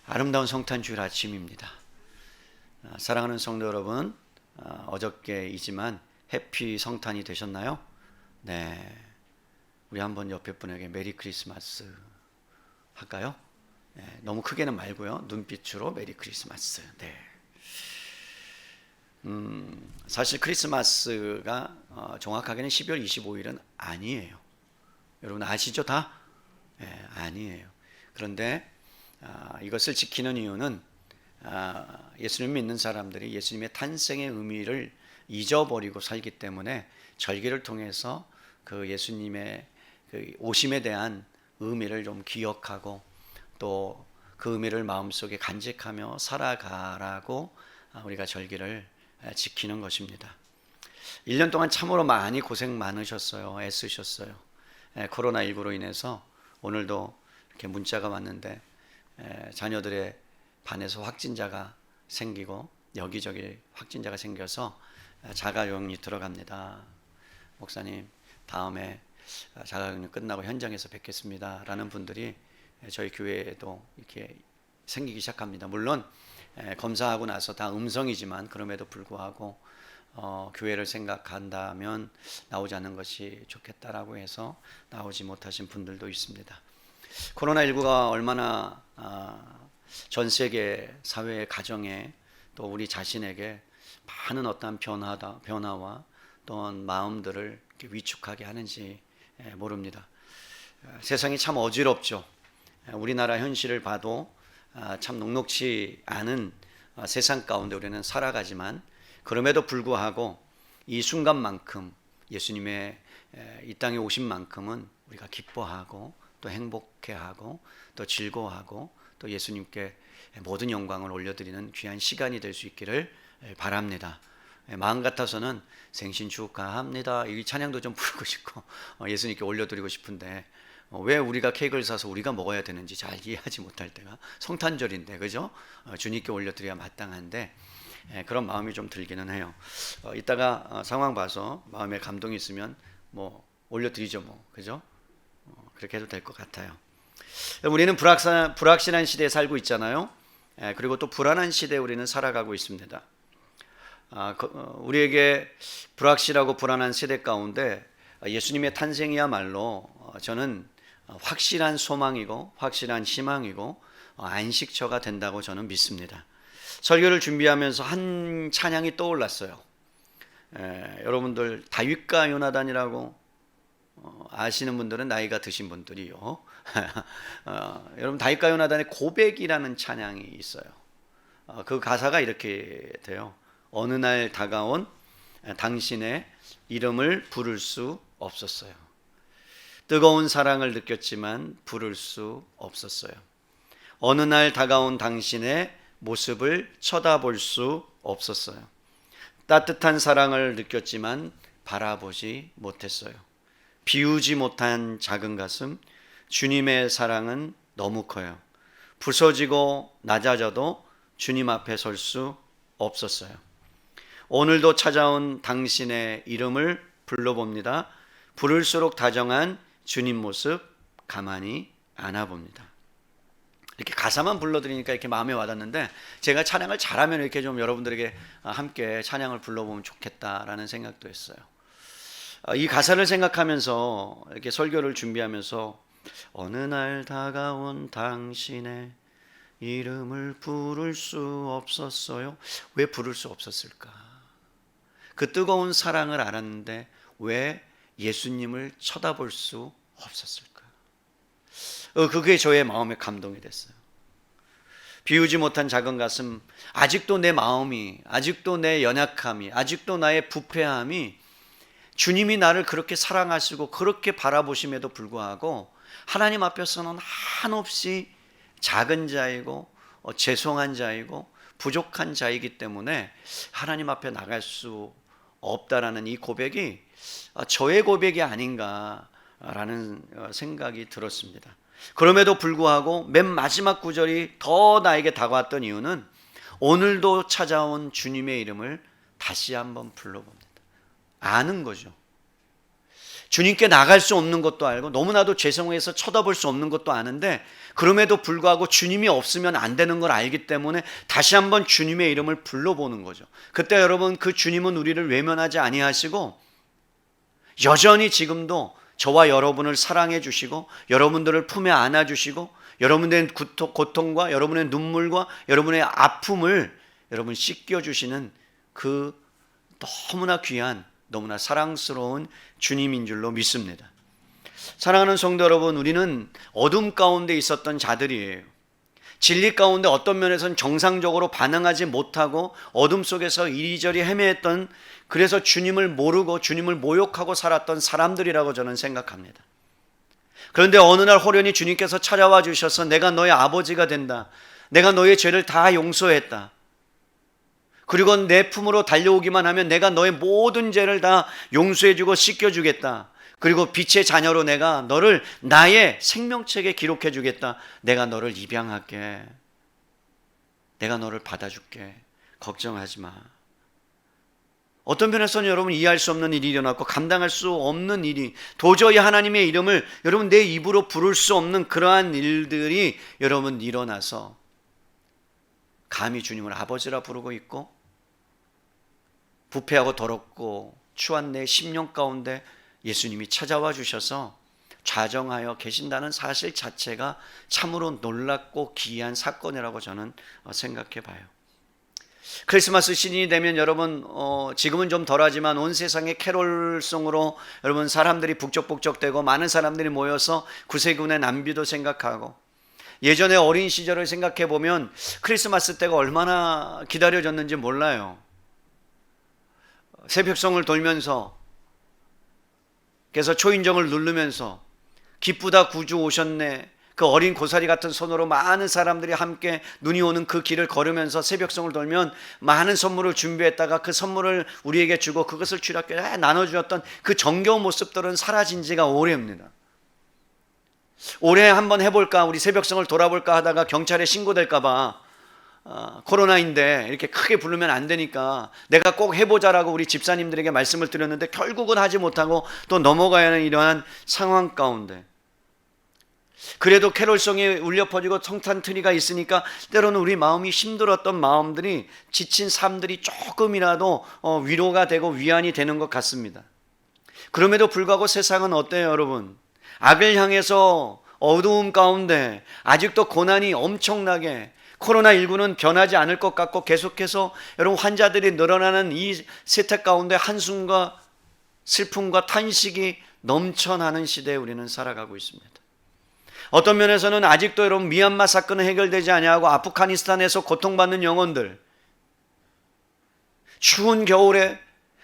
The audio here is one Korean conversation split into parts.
아름다운 성탄주일 아침입니다. 사랑하는 성도 여러분, 어저께이지만 해피 성탄이 되셨나요? 네, 우리 한번 옆에 분에게 메리 크리스마스 할까요? 네, 너무 크게는 말고요, 눈빛으로 메리 크리스마스. 네. 사실 크리스마스가 정확하게는 12월 25일은 아니에요. 여러분 아시죠 다? 네, 아니에요. 그런데 이것을 지키는 이유는 예수님 믿는 사람들이 예수님의 탄생의 의미를 잊어버리고 살기 때문에 절기를 통해서 그 예수님의 그 오심에 대한 의미를 좀 기억하고 또 그 의미를 마음속에 간직하며 살아가라고 우리가 절기를 지키는 것입니다. 1년 동안 참으로 많이 고생 많으셨어요. 애쓰셨어요. 코로나19로 인해서 오늘도 이렇게 문자가 왔는데 자녀들의 반에서 확진자가 생기고 여기저기 확진자가 생겨서 자가격리 들어갑니다. 목사님 다음에 자가격리 끝나고 현장에서 뵙겠습니다 라는 분들이 저희 교회에도 이렇게 생기기 시작합니다. 물론 검사하고 나서 다 음성이지만 그럼에도 불구하고 교회를 생각한다면 나오지 않는 것이 좋겠다라고 해서 나오지 못하신 분들도 있습니다. 코로나19가 얼마나 전 세계 사회 가정에 또 우리 자신에게 많은 어떤 변화와 또한 마음들을 위축하게 하는지 모릅니다. 세상이 참 어지럽죠. 우리나라 현실을 봐도 참 녹록지 않은 세상 가운데 우리는 살아가지만 그럼에도 불구하고 이 순간만큼 예수님의 이 땅에 오신 만큼은 우리가 기뻐하고 또 행복해하고 또 즐거워하고 또 예수님께 모든 영광을 올려드리는 귀한 시간이 될 수 있기를 바랍니다. 마음 같아서는 생신 축하합니다 이 찬양도 좀 부르고 싶고 예수님께 올려드리고 싶은데 왜 우리가 케이크를 사서 우리가 먹어야 되는지 잘 이해하지 못할 때가 성탄절인데 그죠? 주님께 올려드려야 마땅한데 그런 마음이 좀 들기는 해요. 이따가 상황 봐서 마음에 감동이 있으면 뭐 올려드리죠 뭐 그죠? 그렇게 해도 될 것 같아요. 우리는 불확실한 시대에 살고 있잖아요. 그리고 또 불안한 시대에 우리는 살아가고 있습니다. 우리에게 불확실하고 불안한 세대 가운데 예수님의 탄생이야말로 저는 확실한 소망이고 확실한 희망이고 안식처가 된다고 저는 믿습니다. 설교를 준비하면서 한 찬양이 떠올랐어요. 여러분들 다윗과 요나단이라고 아시는 분들은 나이가 드신 분들이요. 여러분 다윗과 요나단의 고백이라는 찬양이 있어요. 그 가사가 이렇게 돼요. 어느 날 다가온 당신의 이름을 부를 수 없었어요. 뜨거운 사랑을 느꼈지만 부를 수 없었어요. 어느 날 다가온 당신의 모습을 쳐다볼 수 없었어요. 따뜻한 사랑을 느꼈지만 바라보지 못했어요. 비우지 못한 작은 가슴, 주님의 사랑은 너무 커요. 부서지고 낮아져도 주님 앞에 설 수 없었어요. 오늘도 찾아온 당신의 이름을 불러봅니다. 부를수록 다정한 주님 모습 가만히 안아봅니다. 이렇게 가사만 불러드리니까 이렇게 마음에 와닿는데 제가 찬양을 잘하면 이렇게 좀 여러분들에게 함께 찬양을 불러보면 좋겠다라는 생각도 했어요. 이 가사를 생각하면서 이렇게 설교를 준비하면서 어느 날 다가온 당신의 이름을 부를 수 없었어요. 왜 부를 수 없었을까? 그 뜨거운 사랑을 알았는데 왜 예수님을 쳐다볼 수 없었을까? 그게 저의 마음의 감동이 됐어요. 비우지 못한 작은 가슴, 아직도 내 마음이, 아직도 내 연약함이, 아직도 나의 부패함이 주님이 나를 그렇게 사랑하시고 그렇게 바라보심에도 불구하고 하나님 앞에서는 한없이 작은 자이고 죄송한 자이고 부족한 자이기 때문에 하나님 앞에 나갈 수 없다라는 이 고백이 저의 고백이 아닌가라는 생각이 들었습니다. 그럼에도 불구하고 맨 마지막 구절이 더 나에게 다가왔던 이유는 오늘도 찾아온 주님의 이름을 다시 한번 불러봅니다. 아는 거죠. 주님께 나갈 수 없는 것도 알고 너무나도 죄송해서 쳐다볼 수 없는 것도 아는데 그럼에도 불구하고 주님이 없으면 안 되는 걸 알기 때문에 다시 한번 주님의 이름을 불러보는 거죠. 그때 여러분, 그 주님은 우리를 외면하지 아니하시고 여전히 지금도 저와 여러분을 사랑해 주시고 여러분들을 품에 안아 주시고 여러분의 고통과 여러분의 눈물과 여러분의 아픔을 여러분 씻겨 주시는 그 너무나 귀한, 너무나 사랑스러운 주님인 줄로 믿습니다. 사랑하는 성도 여러분, 우리는 어둠 가운데 있었던 자들이에요. 진리 가운데 어떤 면에서는 정상적으로 반응하지 못하고 어둠 속에서 이리저리 헤매했던, 그래서 주님을 모르고 주님을 모욕하고 살았던 사람들이라고 저는 생각합니다. 그런데 어느 날 호련히 주님께서 찾아와 주셔서 내가 너의 아버지가 된다, 내가 너의 죄를 다 용서했다, 그리고 내 품으로 달려오기만 하면 내가 너의 모든 죄를 다 용서해주고 씻겨주겠다, 그리고 빛의 자녀로 내가 너를 나의 생명책에 기록해 주겠다, 내가 너를 입양할게, 내가 너를 받아줄게, 걱정하지 마. 어떤 면에서는 여러분 이해할 수 없는 일이 일어났고 감당할 수 없는 일이, 도저히 하나님의 이름을 여러분 내 입으로 부를 수 없는 그러한 일들이 여러분 일어나서 감히 주님을 아버지라 부르고 있고 부패하고 더럽고 추한 내 심령 가운데 예수님이 찾아와 주셔서 좌정하여 계신다는 사실 자체가 참으로 놀랍고 기이한 사건이라고 저는 생각해 봐요. 크리스마스 시즌이 되면 여러분 지금은 좀 덜하지만 온 세상에 캐롤송으로 여러분 사람들이 북적북적대고 많은 사람들이 모여서 구세군의 남비도 생각하고, 예전에 어린 시절을 생각해 보면 크리스마스 때가 얼마나 기다려졌는지 몰라요. 새벽성을 돌면서, 그래서 초인종을 누르면서 기쁘다 구주 오셨네, 그 어린 고사리 같은 손으로 많은 사람들이 함께 눈이 오는 그 길을 걸으면서 새벽성을 돌면 많은 선물을 준비했다가 그 선물을 우리에게 주고 그것을 주일학교에 나눠주었던 그 정겨운 모습들은 사라진 지가 오래입니다. 올해 한번 해볼까, 우리 새벽성을 돌아볼까 하다가 경찰에 신고될까 봐 코로나인데 이렇게 크게 부르면 안 되니까 내가 꼭 해보자라고 우리 집사님들에게 말씀을 드렸는데 결국은 하지 못하고 또 넘어가야 하는 이러한 상황 가운데, 그래도 캐롤송이 울려 퍼지고 성탄트리가 있으니까 때로는 우리 마음이 힘들었던 마음들이, 지친 삶들이 조금이라도 위로가 되고 위안이 되는 것 같습니다. 그럼에도 불구하고 세상은 어때요 여러분? 악을 향해서 어두움 가운데 아직도 고난이 엄청나게, 코로나19는 변하지 않을 것 같고 계속해서 여러분 환자들이 늘어나는 이 세태 가운데 한숨과 슬픔과 탄식이 넘쳐나는 시대에 우리는 살아가고 있습니다. 어떤 면에서는 아직도 여러분 미얀마 사건은 해결되지 아니하고 아프가니스탄에서 고통받는 영혼들, 추운 겨울에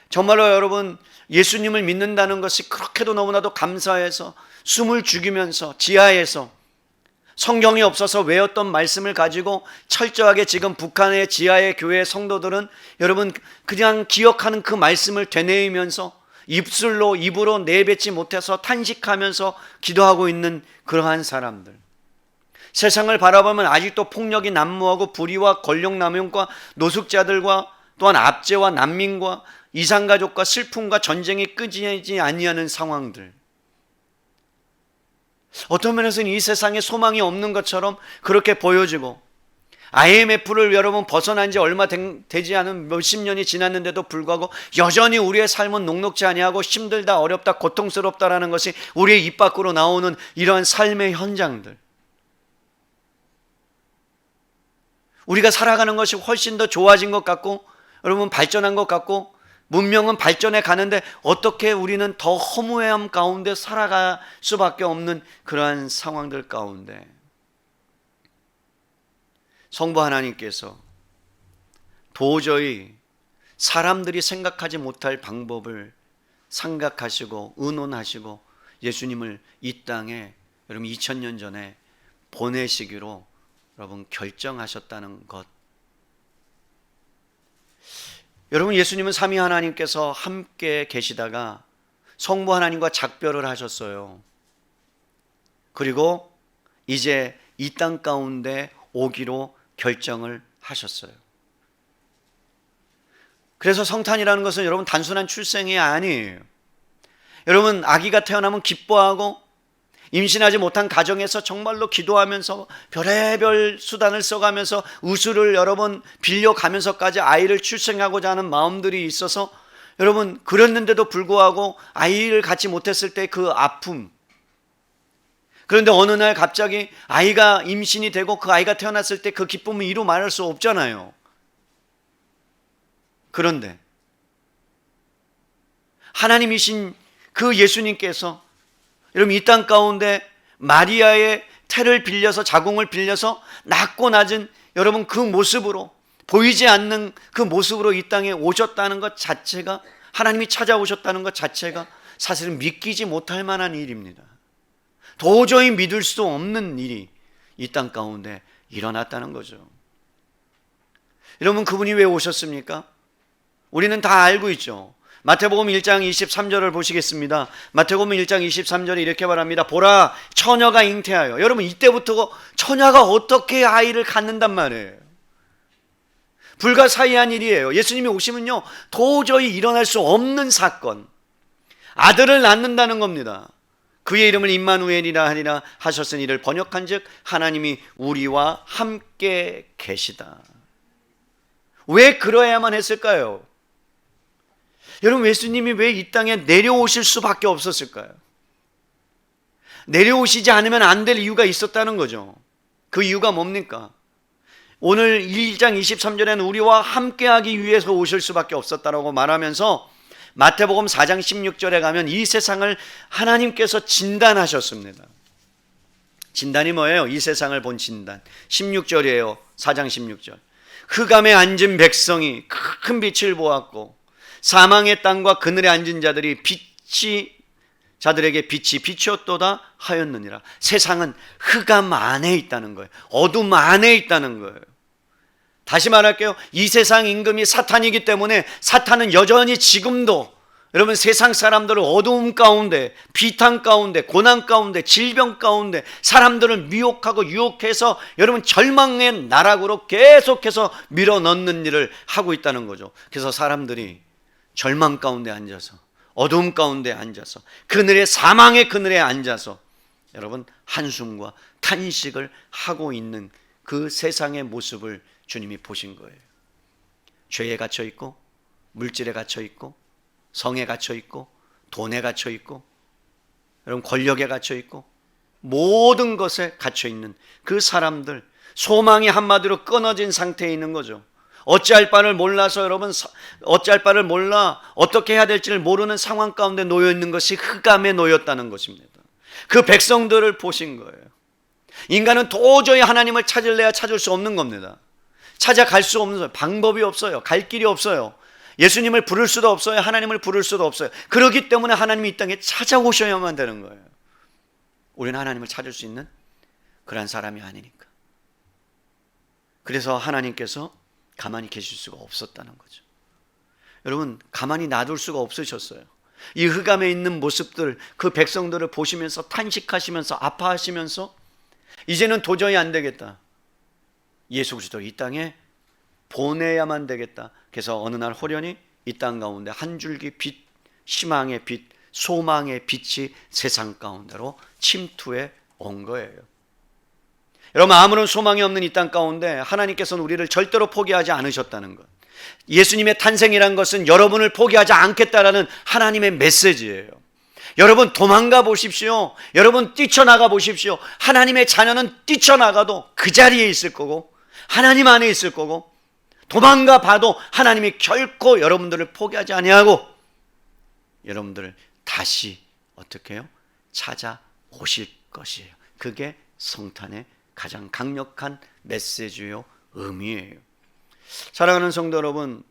정말로 여러분 예수님을 믿는다는 것이 그렇게도 너무나도 감사해서 숨을 죽이면서 지하에서 성경이 없어서 외웠던 말씀을 가지고 철저하게 지금 북한의 지하의 교회 성도들은 여러분 그냥 기억하는 그 말씀을 되뇌이면서 입으로 내뱉지 못해서 탄식하면서 기도하고 있는 그러한 사람들, 세상을 바라보면 아직도 폭력이 난무하고 불의와 권력남용과 노숙자들과 또한 압제와 난민과 이산가족과 슬픔과 전쟁이 끊이지 아니하는 상황들, 어떤 면에서는 이 세상에 소망이 없는 것처럼 그렇게 보여지고, IMF를 여러분 벗어난 지 얼마 되지 않은 몇십 년이 지났는데도 불구하고 여전히 우리의 삶은 녹록지 아니하고 힘들다, 어렵다, 고통스럽다라는 것이 우리의 입 밖으로 나오는 이러한 삶의 현장들, 우리가 살아가는 것이 훨씬 더 좋아진 것 같고 여러분 발전한 것 같고 문명은 발전해 가는데 어떻게 우리는 더 허무함 가운데 살아갈 수밖에 없는 그러한 상황들 가운데 성부 하나님께서 도저히 사람들이 생각하지 못할 방법을 생각하시고 의논하시고 예수님을 이 땅에 여러분 2000년 전에 보내시기로 여러분 결정하셨다는 것. 여러분 예수님은 삼위 하나님께서 함께 계시다가 성부 하나님과 작별을 하셨어요. 그리고 이제 이 땅 가운데 오기로 결정을 하셨어요. 그래서 성탄이라는 것은 여러분 단순한 출생이 아니에요. 여러분, 아기가 태어나면 기뻐하고 임신하지 못한 가정에서 정말로 기도하면서 별의별 수단을 써가면서 우수를 여러 번 빌려가면서까지 아이를 출생하고자 하는 마음들이 있어서 여러분, 그랬는데도 불구하고 아이를 갖지 못했을 때 그 아픔, 그런데 어느 날 갑자기 아이가 임신이 되고 그 아이가 태어났을 때 그 기쁨을 이루 말할 수 없잖아요. 그런데 하나님이신 그 예수님께서 여러분, 이 땅 가운데 마리아의 태를 빌려서, 자궁을 빌려서 낮고 낮은 여러분 그 모습으로, 보이지 않는 그 모습으로 이 땅에 오셨다는 것 자체가, 하나님이 찾아오셨다는 것 자체가 사실은 믿기지 못할 만한 일입니다. 도저히 믿을 수 없는 일이 이 땅 가운데 일어났다는 거죠. 여러분, 그분이 왜 오셨습니까? 우리는 다 알고 있죠. 마태복음 1장 23절을 보시겠습니다. 마태복음 1장 23절에 이렇게 말합니다. 보라, 처녀가 잉태하여. 여러분, 이때부터 처녀가 어떻게 아이를 갖는단 말이에요. 불가사의한 일이에요. 예수님이 오시면요, 도저히 일어날 수 없는 사건, 아들을 낳는다는 겁니다. 그의 이름을 임마누엘이라 하리라 하셨으니 이를 번역한즉 하나님이 우리와 함께 계시다. 왜 그러야만 했을까요? 여러분, 예수님이 왜 이 땅에 내려오실 수밖에 없었을까요? 내려오시지 않으면 안 될 이유가 있었다는 거죠. 그 이유가 뭡니까? 오늘 1장 23절에는 우리와 함께하기 위해서 오실 수밖에 없었다라고 말하면서 마태복음 4장 16절에 가면 이 세상을 하나님께서 진단하셨습니다. 진단이 뭐예요? 이 세상을 본 진단. 16절이에요. 4장 16절. 흑암에 앉은 백성이 큰 빛을 보았고 사망의 땅과 그늘에 앉은 자들에게 빛이 비추었도다 하였느니라. 세상은 흑암 안에 있다는 거예요. 어둠 안에 있다는 거예요. 다시 말할게요. 이 세상 임금이 사탄이기 때문에 사탄은 여전히 지금도 여러분 세상 사람들을 어두움 가운데, 비탄 가운데, 고난 가운데, 질병 가운데 사람들을 미혹하고 유혹해서 여러분 절망의 나락으로 계속해서 밀어넣는 일을 하고 있다는 거죠. 그래서 사람들이 절망 가운데 앉아서, 어두움 가운데 앉아서, 그늘에, 사망의 그늘에 앉아서 여러분 한숨과 탄식을 하고 있는 그 세상의 모습을 주님이 보신 거예요. 죄에 갇혀 있고, 물질에 갇혀 있고, 성에 갇혀 있고, 돈에 갇혀 있고, 여러분 권력에 갇혀 있고, 모든 것에 갇혀 있는 그 사람들, 소망이 한마디로 끊어진 상태에 있는 거죠. 어찌할 바를 몰라서 여러분, 어찌할 바를 몰라 어떻게 해야 될지를 모르는 상황 가운데 놓여 있는 것이 흑암에 놓였다는 것입니다. 그 백성들을 보신 거예요. 인간은 도저히 하나님을 찾을래야 찾을 수 없는 겁니다. 찾아갈 수 없는 거예요. 방법이 없어요. 갈 길이 없어요. 예수님을 부를 수도 없어요. 하나님을 부를 수도 없어요. 그렇기 때문에 하나님이 이 땅에 찾아오셔야만 되는 거예요. 우리는 하나님을 찾을 수 있는 그런 사람이 아니니까. 그래서 하나님께서 가만히 계실 수가 없었다는 거죠. 여러분, 가만히 놔둘 수가 없으셨어요. 이 흑암에 있는 모습들, 그 백성들을 보시면서 탄식하시면서 아파하시면서 이제는 도저히 안 되겠다. 예수 그리스도 이 땅에 보내야만 되겠다. 그래서 어느 날 호련히 이 땅 가운데 한 줄기 빛, 희망의 빛, 소망의 빛이 세상 가운데로 침투해 온 거예요. 여러분, 아무런 소망이 없는 이 땅 가운데 하나님께서는 우리를 절대로 포기하지 않으셨다는 것. 예수님의 탄생이란 것은 여러분을 포기하지 않겠다라는 하나님의 메시지예요. 여러분 도망가 보십시오. 여러분 뛰쳐나가 보십시오. 하나님의 자녀는 뛰쳐나가도 그 자리에 있을 거고 하나님 안에 있을 거고, 도망가 봐도 하나님이 결코 여러분들을 포기하지 아니하고 여러분들을 다시 어떻게 해요? 찾아오실 것이에요. 그게 성탄의 가장 강력한 메시지요, 의미예요. 사랑하는 성도 여러분,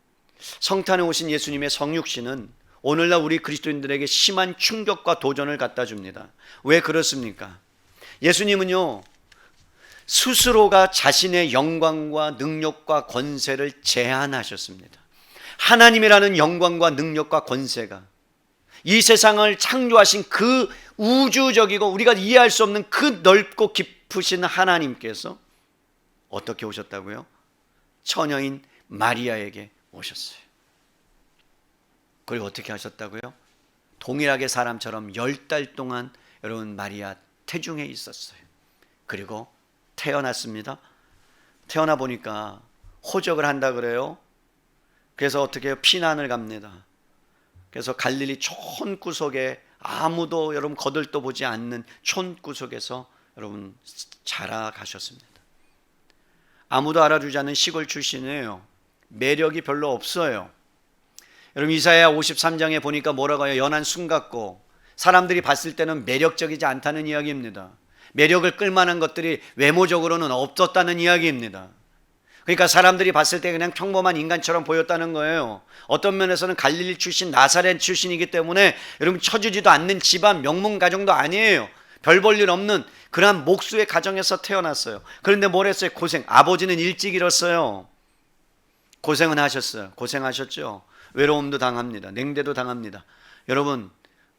성탄에 오신 예수님의 성육신은 오늘날 우리 그리스도인들에게 심한 충격과 도전을 갖다 줍니다. 왜 그렇습니까? 예수님은요, 스스로가 자신의 영광과 능력과 권세를 제한하셨습니다. 하나님이라는 영광과 능력과 권세가 이 세상을 창조하신 그 우주적이고 우리가 이해할 수 없는 그 넓고 깊으신 하나님께서 어떻게 오셨다고요? 처녀인 마리아에게 오셨어요. 그리고 어떻게 하셨다고요? 동일하게 사람처럼 10달 동안 여러분 마리아 태중에 있었어요. 그리고 태어났습니다. 태어나 보니까 호적을 한다 그래요. 그래서 어떻게 해요? 피난을 갑니다. 그래서 갈릴리 촌구석에 아무도 여러분 거들떠 보지 않는 촌구석에서 여러분 자라가셨습니다. 아무도 알아주지 않는 시골 출신이에요. 매력이 별로 없어요. 여러분 이사야 53장에 보니까 뭐라고 해요? 연한 순 같고 사람들이 봤을 때는 매력적이지 않다는 이야기입니다. 매력을 끌만한 것들이 외모적으로는 없었다는 이야기입니다. 그러니까 사람들이 봤을 때 그냥 평범한 인간처럼 보였다는 거예요. 어떤 면에서는 갈릴리 출신, 나사렛 출신이기 때문에 여러분 쳐주지도 않는 집안, 명문 가정도 아니에요. 별 볼 일 없는 그러한 목수의 가정에서 태어났어요. 그런데 뭘 했어요? 고생. 아버지는 일찍 잃었어요. 고생은 하셨어요. 고생하셨죠. 외로움도 당합니다. 냉대도 당합니다. 여러분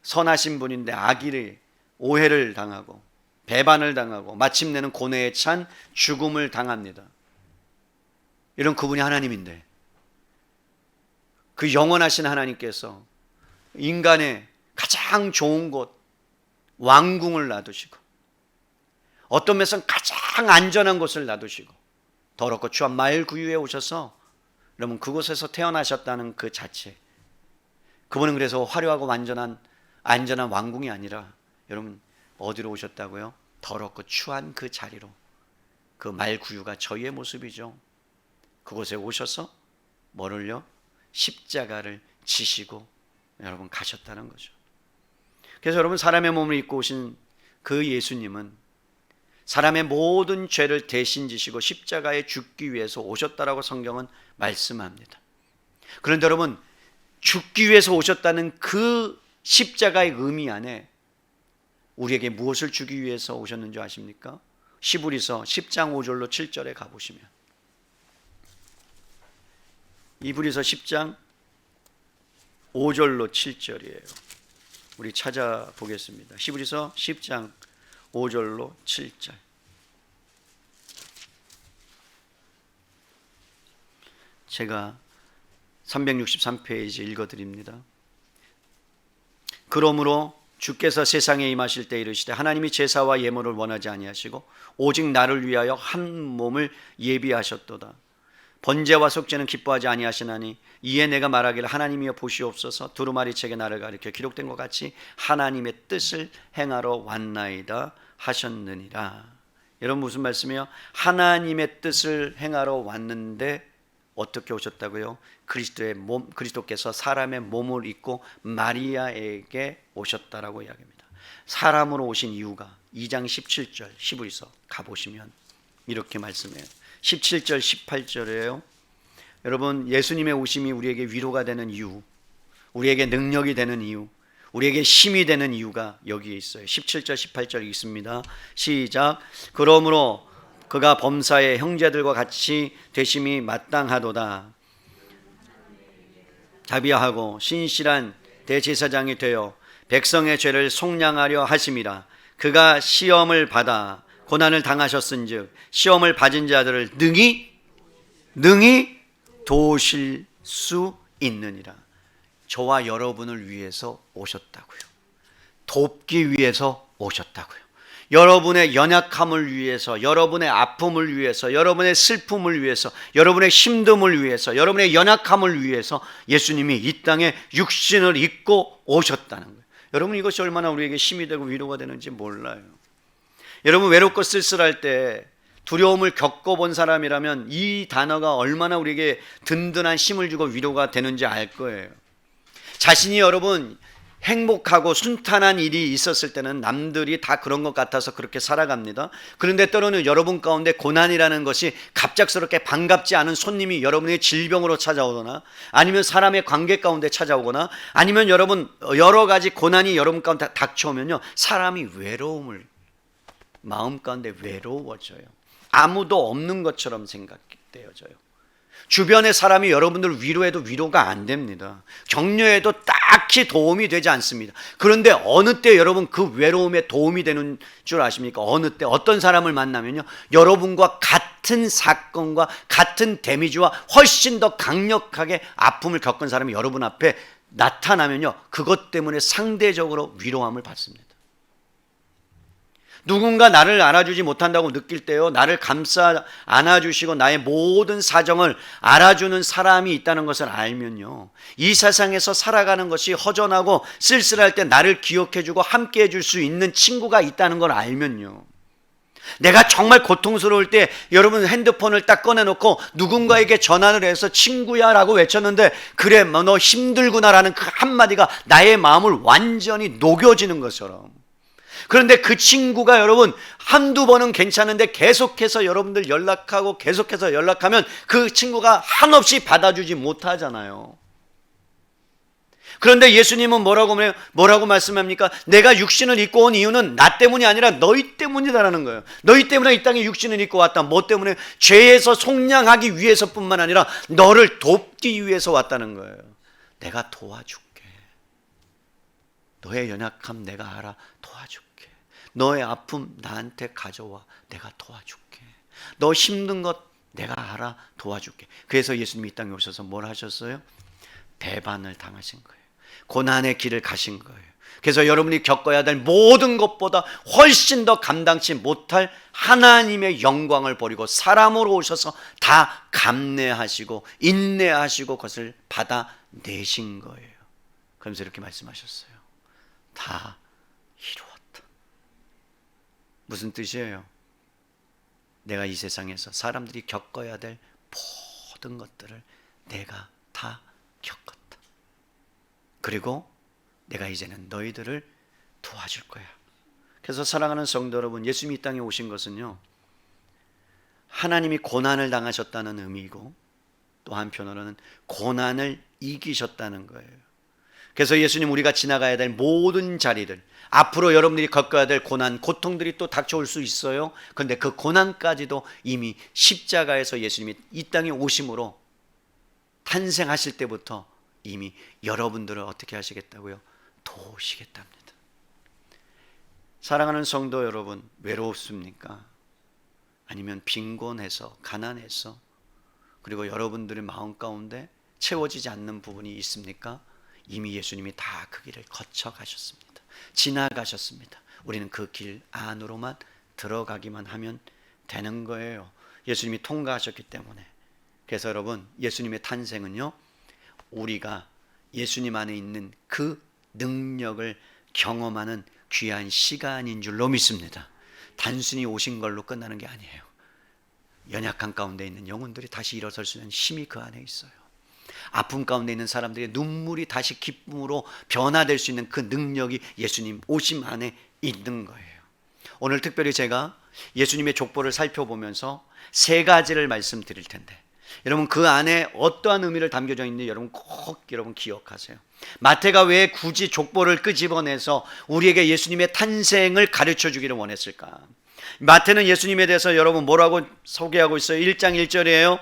선하신 분인데 악일이 오해를 당하고 배반을 당하고 마침내는 고뇌에 찬 죽음을 당합니다. 이런 그분이 하나님인데 그 영원하신 하나님께서 인간의 가장 좋은 곳 왕궁을 놔두시고 어떤 면에서는 가장 안전한 곳을 놔두시고 더럽고 추한 마을 구유에 오셔서 여러분 그곳에서 태어나셨다는 그 자체, 그분은 그래서 화려하고 완전한 안전한 왕궁이 아니라 여러분 어디로 오셨다고요? 더럽고 추한 그 자리로, 그 말 구유가 저희의 모습이죠. 그곳에 오셔서 뭐를요? 십자가를 지시고 여러분 가셨다는 거죠. 그래서 여러분 사람의 몸을 입고 오신 그 예수님은 사람의 모든 죄를 대신 지시고 십자가에 죽기 위해서 오셨다라고 성경은 말씀합니다. 그런데 여러분 죽기 위해서 오셨다는 그 십자가의 의미 안에 우리에게 무엇을 주기 위해서 오셨는지 아십니까? 히브리서 10장 5절로 7절에 가보시면, 히브리서 10장 5절로 7절이에요. 우리 찾아보겠습니다. 히브리서 10장 5절로 7절. 제가 363페이지 읽어드립니다. 그러므로 주께서 세상에 임하실 때 이르시되 하나님이 제사와 예물을 원하지 아니하시고 오직 나를 위하여 한 몸을 예비하셨도다. 번제와 속죄는 기뻐하지 아니하시나니 이에 내가 말하기를 하나님이여 보시옵소서 두루마리 책에 나를 가리켜 기록된 것 같이 하나님의 뜻을 행하러 왔나이다 하셨느니라. 여러분 무슨 말씀이에요? 하나님의 뜻을 행하러 왔는데 어떻게 오셨다고요? 그리스도의 몸, 그리스도께서 사람의 몸을 입고 마리아에게 오셨다라고 이야기합니다. 사람으로 오신 이유가 2장 17절 히브리서 가보시면 이렇게 말씀해요. 17절 18절이에요. 여러분 예수님의 오심이 우리에게 위로가 되는 이유, 우리에게 능력이 되는 이유, 우리에게 힘이 되는 이유가 여기에 있어요. 17절 18절 있습니다. 시작. 그러므로 그가 범사의 형제들과 같이 되심이 마땅하도다. 자비하고 신실한 대제사장이 되어 백성의 죄를 속량하려 하심이라. 그가 시험을 받아 고난을 당하셨은즉 시험을 받은 자들을 능히 도우실 수 있느니라. 저와 여러분을 위해서 오셨다고요. 돕기 위해서 오셨다고요. 여러분의 연약함을 위해서, 여러분의 아픔을 위해서, 여러분의 슬픔을 위해서, 여러분의 힘듦을 위해서, 여러분의 연약함을 위해서 예수님이 이 땅에 육신을 입고 오셨다는 거예요. 여러분 이것이 얼마나 우리에게 힘이 되고 위로가 되는지 몰라요. 여러분 외롭고 쓸쓸할 때 두려움을 겪어본 사람이라면 이 단어가 얼마나 우리에게 든든한 힘을 주고 위로가 되는지 알 거예요. 자신이 여러분 행복하고 순탄한 일이 있었을 때는 남들이 다 그런 것 같아서 그렇게 살아갑니다. 그런데 때로는 여러분 가운데 고난이라는 것이 갑작스럽게 반갑지 않은 손님이 여러분의 질병으로 찾아오거나 아니면 사람의 관계 가운데 찾아오거나 아니면 여러분 여러 가지 고난이 여러분 가운데 닥쳐오면요, 사람이 외로움을 마음 가운데 외로워져요. 아무도 없는 것처럼 생각되어져요. 주변의 사람이 여러분들 위로해도 위로가 안 됩니다. 격려해도 딱히 도움이 되지 않습니다. 그런데 어느 때 여러분 그 외로움에 도움이 되는 줄 아십니까? 어느 때 어떤 사람을 만나면요, 여러분과 같은 사건과 같은 데미지와 훨씬 더 강력하게 아픔을 겪은 사람이 여러분 앞에 나타나면요, 그것 때문에 상대적으로 위로함을 받습니다. 누군가 나를 알아주지 못한다고 느낄 때요, 나를 감싸 안아주시고 나의 모든 사정을 알아주는 사람이 있다는 것을 알면요, 이 세상에서 살아가는 것이 허전하고 쓸쓸할 때 나를 기억해주고 함께 해줄 수 있는 친구가 있다는 걸 알면요, 내가 정말 고통스러울 때 여러분 핸드폰을 딱 꺼내놓고 누군가에게 전화를 해서 친구야 라고 외쳤는데, 그래 너 힘들구나 라는 그 한마디가 나의 마음을 완전히 녹여지는 것처럼, 그런데 그 친구가 여러분 한두 번은 괜찮은데 계속해서 여러분들 연락하고 계속해서 연락하면 그 친구가 한없이 받아주지 못하잖아요. 그런데 예수님은 뭐라고 말씀합니까? 내가 육신을 입고 온 이유는 나 때문이 아니라 너희 때문이다라는 거예요. 너희 때문에 이 땅에 육신을 입고 왔다. 뭐 때문에? 죄에서 속량하기 위해서뿐만 아니라 너를 돕기 위해서 왔다는 거예요. 내가 도와줄게. 너의 연약함 내가 알아. 도와줄게. 너의 아픔 나한테 가져와. 내가 도와줄게. 너 힘든 것 내가 알아. 도와줄게. 그래서 예수님이 이 땅에 오셔서 뭘 하셨어요? 배반을 당하신 거예요. 고난의 길을 가신 거예요. 그래서 여러분이 겪어야 될 모든 것보다 훨씬 더 감당치 못할 하나님의 영광을 버리고 사람으로 오셔서 다 감내하시고 인내하시고 그것을 받아내신 거예요. 그러면서 이렇게 말씀하셨어요. 다 이루었다. 무슨 뜻이에요? 내가 이 세상에서 사람들이 겪어야 될 모든 것들을 내가 다 겪었다. 그리고 내가 이제는 너희들을 도와줄 거야. 그래서 사랑하는 성도 여러분, 예수님이 이 땅에 오신 것은요, 하나님이 고난을 당하셨다는 의미이고 또 한편으로는 고난을 이기셨다는 거예요. 그래서 예수님, 우리가 지나가야 될 모든 자리들, 앞으로 여러분들이 겪어야 될 고난, 고통들이 또 닥쳐올 수 있어요. 그런데 그 고난까지도 이미 십자가에서 예수님이 이 땅에 오심으로 탄생하실 때부터 이미 여러분들을 어떻게 하시겠다고요? 도우시겠답니다. 사랑하는 성도 여러분, 외롭습니까? 아니면 빈곤해서, 가난해서, 그리고 여러분들의 마음 가운데 채워지지 않는 부분이 있습니까? 이미 예수님이 다 그 길을 거쳐 가셨습니다. 지나가셨습니다. 우리는 그 길 안으로만 들어가기만 하면 되는 거예요. 예수님이 통과하셨기 때문에. 그래서 여러분, 예수님의 탄생은요, 우리가 예수님 안에 있는 그 능력을 경험하는 귀한 시간인 줄로 믿습니다. 단순히 오신 걸로 끝나는 게 아니에요. 연약한 가운데 있는 영혼들이 다시 일어설 수 있는 힘이 그 안에 있어요. 아픔 가운데 있는 사람들의 눈물이 다시 기쁨으로 변화될 수 있는 그 능력이 예수님 오심 안에 있는 거예요. 오늘 특별히 제가 예수님의 족보를 살펴보면서 세 가지를 말씀드릴 텐데, 여러분 그 안에 어떠한 의미를 담겨져 있는지 여러분 꼭 기억하세요. 마태가 왜 굳이 족보를 끄집어내서 우리에게 예수님의 탄생을 가르쳐 주기를 원했을까? 마태는 예수님에 대해서 여러분 뭐라고 소개하고 있어요? 1장 1절이에요.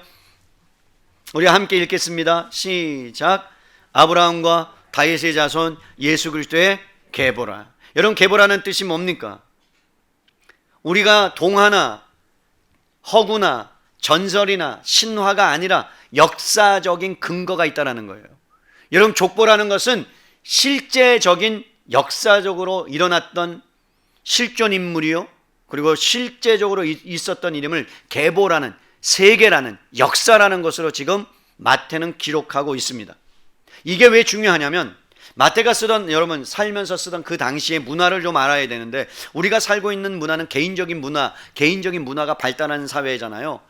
우리 함께 읽겠습니다. 시작. 아브라함과 다윗의 자손 예수 그리스도의 계보라. 여러분, 계보라는 뜻이 뭡니까? 우리가 동화나 허구나 전설이나 신화가 아니라 역사적인 근거가 있다는 거예요. 여러분, 족보라는 것은 실제적인 역사적으로 일어났던 실존 인물이요, 그리고 실제적으로 있었던 이름을 계보라는, 세계라는, 역사라는 것으로 지금 마태는 기록하고 있습니다. 이게 왜 중요하냐면, 마태가 쓰던, 여러분 살면서 쓰던 그 당시의 문화를 좀 알아야 되는데, 우리가 살고 있는 문화는 개인적인 문화가 발달하는 사회잖아요.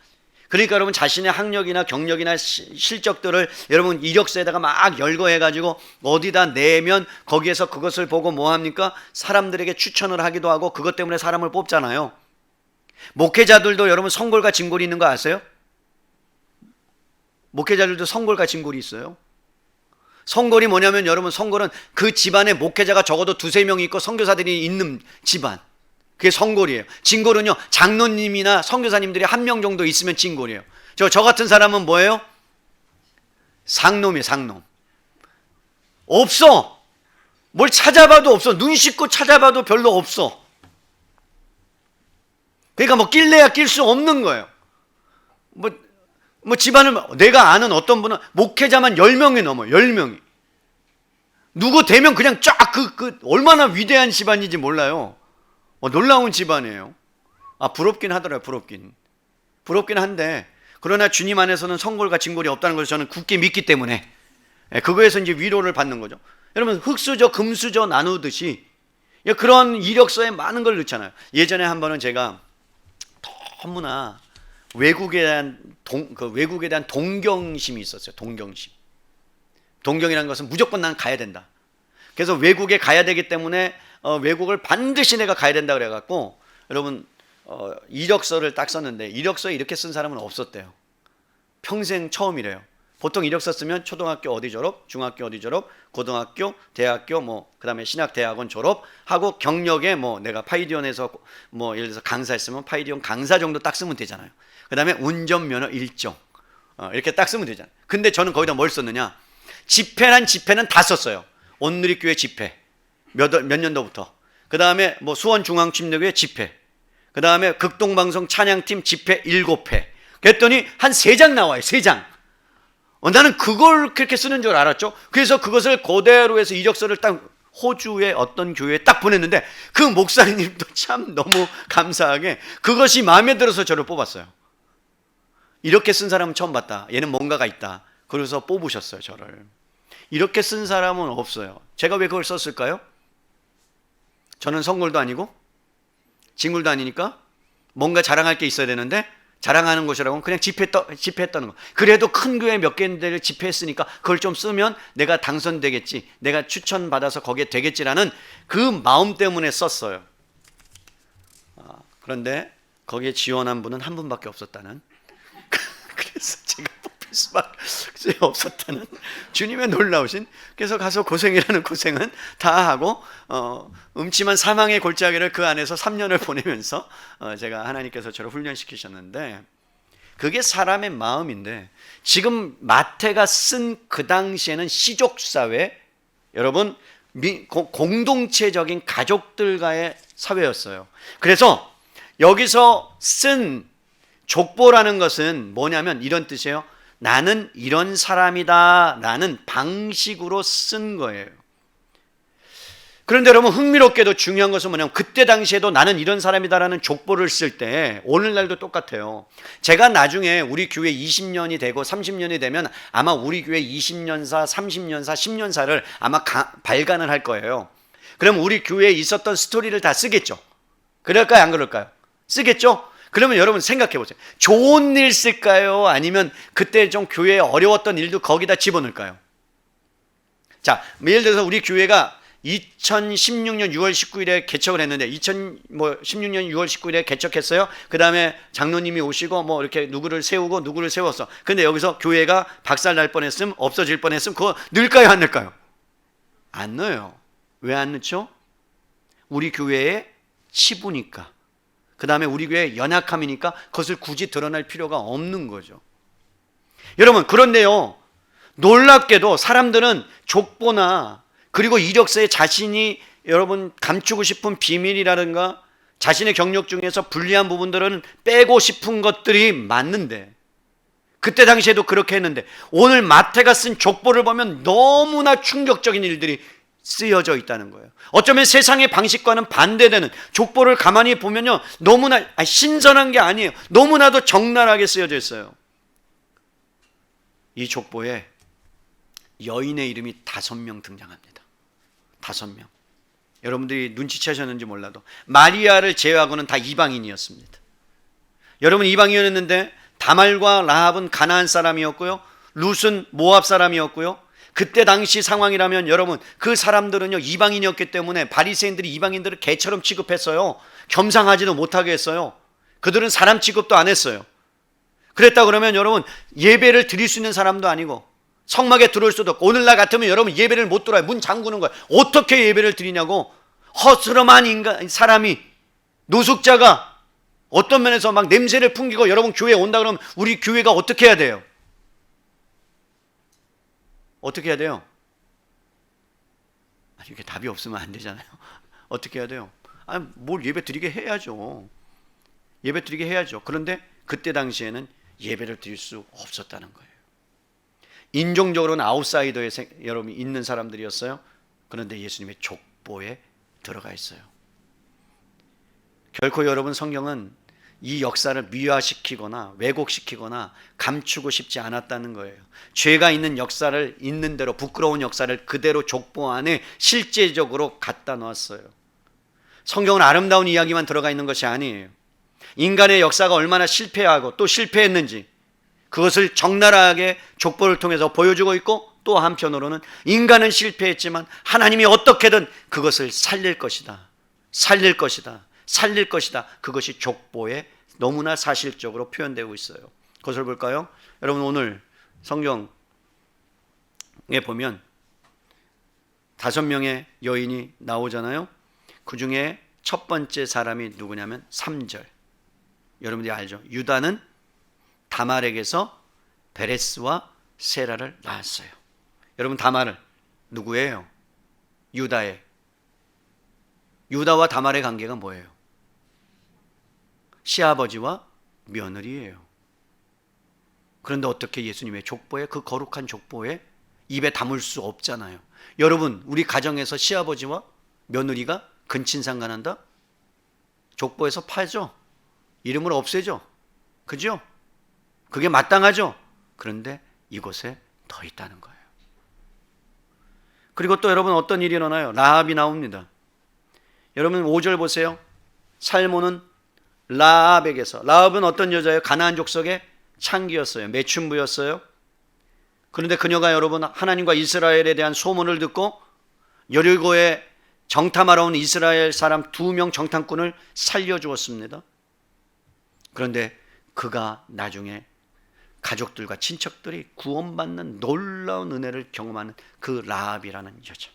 그러니까 여러분 자신의 학력이나 경력이나 실적들을 여러분 이력서에다가 막 열거해가지고 어디다 내면 거기에서 그것을 보고 뭐합니까? 사람들에게 추천을 하기도 하고 그것 때문에 사람을 뽑잖아요. 목회자들도 여러분 성골과 진골이 있는 거 아세요? 목회자들도 성골과 진골이 있어요. 성골이 뭐냐면 여러분, 성골은 그 집안에 목회자가 적어도 두세 명이 있고 선교사들이 있는 집안, 그게 성골이에요. 진골은요, 장로님이나 선교사님들이 한 명 정도 있으면 진골이에요. 저 같은 사람은 뭐예요? 상놈이에요. 상놈. 없어. 뭘 찾아봐도 없어. 눈 씻고 찾아봐도 별로 없어. 그러니까 뭐 낄래야 낄 수 없는 거예요. 뭐 집안을, 내가 아는 어떤 분은 목회자만 10명이 넘어요. 10명이. 누구 되면 그냥 쫙 얼마나 위대한 집안인지 몰라요. 놀라운 집안이에요. 부럽긴 하더라고요. 부럽긴 한데, 그러나 주님 안에서는 성골과 진골이 없다는 것을 저는 굳게 믿기 때문에 그거에서 이제 위로를 받는 거죠. 여러분, 흙수저 금수저 나누듯이 그런 이력서에 많은 걸 넣잖아요. 예전에 한 번은 제가 너무나 외국에 대한 동경심이 있었어요. 동경이라는 것은 무조건 난 가야 된다. 그래서 외국에 가야 되기 때문에 외국을 반드시 내가 가야 된다 그래갖고, 여러분, 이력서를 딱 썼는데 이력서에 이렇게 쓴 사람은 없었대요. 평생 처음이래요. 보통 이력서 쓰면 초등학교 어디 졸업, 중학교 어디 졸업, 고등학교, 대학교, 그다음에 신학대학원 졸업하고 경력에 내가 파이디온에서 예를 들어서 강사했으면 파이디온 강사 정도 딱 쓰면 되잖아요. 그다음에 운전면허 1종 이렇게 딱 쓰면 되잖아요. 근데 저는 거기다 뭘 썼느냐? 집회는 다 썼어요. 온누리교회 집회 몇 년도부터, 그다음에 수원중앙침례교회 집회, 그다음에 극동방송 찬양팀 집회 7회. 그랬더니 한 3장 나와요. 3장. 나는 그걸 그렇게 쓰는 줄 알았죠. 그래서 그것을 그대로 해서 이력서를 딱 호주의 어떤 교회에 딱 보냈는데, 그 목사님도 참 너무 감사하게 그것이 마음에 들어서 저를 뽑았어요. 이렇게 쓴 사람은 처음 봤다. 얘는 뭔가가 있다. 그래서 뽑으셨어요, 저를. 이렇게 쓴 사람은 없어요. 제가 왜 그걸 썼을까요? 저는 성골도 아니고 진골도 아니니까 뭔가 자랑할 게 있어야 되는데, 자랑하는 것이라고는 그냥 집회했다는 거. 그래도 큰 교회 몇 개인데를 집회했으니까 그걸 좀 쓰면 내가 당선되겠지, 내가 추천받아서 거기에 되겠지라는 그 마음 때문에 썼어요. 그런데 거기에 지원한 분은 한 분밖에 없었다는 그래서 제가 뽑힐 수밖에 없었다는 주님의 놀라우신. 그래서 가서 고생이라는 고생은 다 하고 음침한 사망의 골짜기를 그 안에서 3년을 보내면서 제가 하나님께서 저를 훈련시키셨는데, 그게 사람의 마음인데, 지금 마태가 쓴 그 당시에는 시족사회, 여러분 공동체적인 가족들과의 사회였어요. 그래서 여기서 쓴 족보라는 것은 뭐냐면 이런 뜻이에요. 나는 이런 사람이다 라는 방식으로 쓴 거예요. 그런데 여러분, 흥미롭게도 중요한 것은 뭐냐면, 그때 당시에도 나는 이런 사람이다 라는 족보를 쓸 때 오늘날도 똑같아요. 제가 나중에 우리 교회 20년이 되고 30년이 되면 아마 우리 교회 20년사, 30년사, 10년사를 아마 발간을 할 거예요. 그럼 우리 교회에 있었던 스토리를 다 쓰겠죠. 그럴까요, 안 그럴까요? 쓰겠죠. 그러면 여러분 생각해 보세요. 좋은 일 쓸까요? 아니면 그때 좀 교회에 어려웠던 일도 거기다 집어넣을까요? 자, 예를 들어서 우리 교회가 2016년 6월 19일에 개척을 했는데, 2016년 6월 19일에 개척했어요. 그 다음에 장로님이 오시고 이렇게 누구를 세우고 누구를 세웠어. 근데 여기서 교회가 박살 날 뻔했으면, 없어질 뻔했으면 그거 넣을까요, 안 넣을까요? 안 넣어요. 왜 안 넣죠? 우리 교회의 치부니까. 그 다음에 우리 교회의 연약함이니까 그것을 굳이 드러낼 필요가 없는 거죠. 여러분, 그런데요, 놀랍게도 사람들은 족보나 그리고 이력서에 자신이 여러분 감추고 싶은 비밀이라든가 자신의 경력 중에서 불리한 부분들은 빼고 싶은 것들이 맞는데, 그때 당시에도 그렇게 했는데, 오늘 마태가 쓴 족보를 보면 너무나 충격적인 일들이 쓰여져 있다는 거예요. 어쩌면 세상의 방식과는 반대되는 족보를 가만히 보면요, 너무나 신선한 게 아니에요. 너무나도 적나라하게 쓰여져 있어요. 이 족보에 여인의 이름이 5명 등장합니다. 5명. 여러분들이 눈치채셨는지 몰라도 마리아를 제외하고는 다 이방인이었습니다. 여러분, 이방인이었는데 다말과 라합은 가나안 사람이었고요, 룻은 모압 사람이었고요. 그때 당시 상황이라면 여러분, 그 사람들은요 이방인이었기 때문에 바리새인들이 이방인들을 개처럼 취급했어요. 겸상하지도 못하게 했어요. 그들은 사람 취급도 안 했어요. 그랬다 그러면 여러분, 예배를 드릴 수 있는 사람도 아니고 성막에 들어올 수도 없고, 오늘날 같으면 여러분 예배를 못 들어요. 문 잠그는 거예요. 어떻게 예배를 드리냐고. 허스름한 사람이, 노숙자가 어떤 면에서 막 냄새를 풍기고 여러분 교회에 온다 그러면 우리 교회가 어떻게 해야 돼요? 어떻게 해야 돼요? 이게 답이 없으면 안 되잖아요. 어떻게 해야 돼요? 뭘 예배 드리게 해야죠. 예배 드리게 해야죠. 그런데 그때 당시에는 예배를 드릴 수 없었다는 거예요. 인종적으로는 아웃사이더에 여러분 있는 사람들이었어요. 그런데 예수님의 족보에 들어가 있어요. 결코 여러분, 성경은 이 역사를 미화시키거나 왜곡시키거나 감추고 싶지 않았다는 거예요. 죄가 있는 역사를 있는 대로, 부끄러운 역사를 그대로 족보 안에 실제적으로 갖다 놓았어요. 성경은 아름다운 이야기만 들어가 있는 것이 아니에요. 인간의 역사가 얼마나 실패하고 또 실패했는지 그것을 적나라하게 족보를 통해서 보여주고 있고, 또 한편으로는 인간은 실패했지만 하나님이 어떻게든 그것을 살릴 것이다, 살릴 것이다, 살릴 것이다. 그것이 족보에 너무나 사실적으로 표현되고 있어요. 그것을 볼까요? 여러분, 오늘 성경에 보면 5명의 여인이 나오잖아요. 그 중에 첫 번째 사람이 누구냐면 3절. 여러분들이 알죠? 유다는 다말에게서 베레스와 세라를 낳았어요. 여러분, 다말을 누구예요? 유다의. 유다와 다말의 관계가 뭐예요? 시아버지와 며느리예요. 그런데 어떻게 예수님의 족보에, 그 거룩한 족보에 입에 담을 수 없잖아요. 여러분, 우리 가정에서 시아버지와 며느리가 근친상간한다? 족보에서 파죠. 이름을 없애죠. 그죠? 그게 마땅하죠. 그런데 이곳에 더 있다는 거예요. 그리고 또 여러분, 어떤 일이 일어나요? 라합이 나옵니다. 여러분 5절 보세요. 살몬은 라합에게서, 라합은 어떤 여자예요? 가나안 족속의 창기였어요. 매춘부였어요. 그런데 그녀가 여러분, 하나님과 이스라엘에 대한 소문을 듣고 여리고에 정탐하러 온 이스라엘 사람 2명 정탐꾼을 살려주었습니다. 그런데 그가 나중에 가족들과 친척들이 구원받는 놀라운 은혜를 경험하는 그 라합이라는 여자.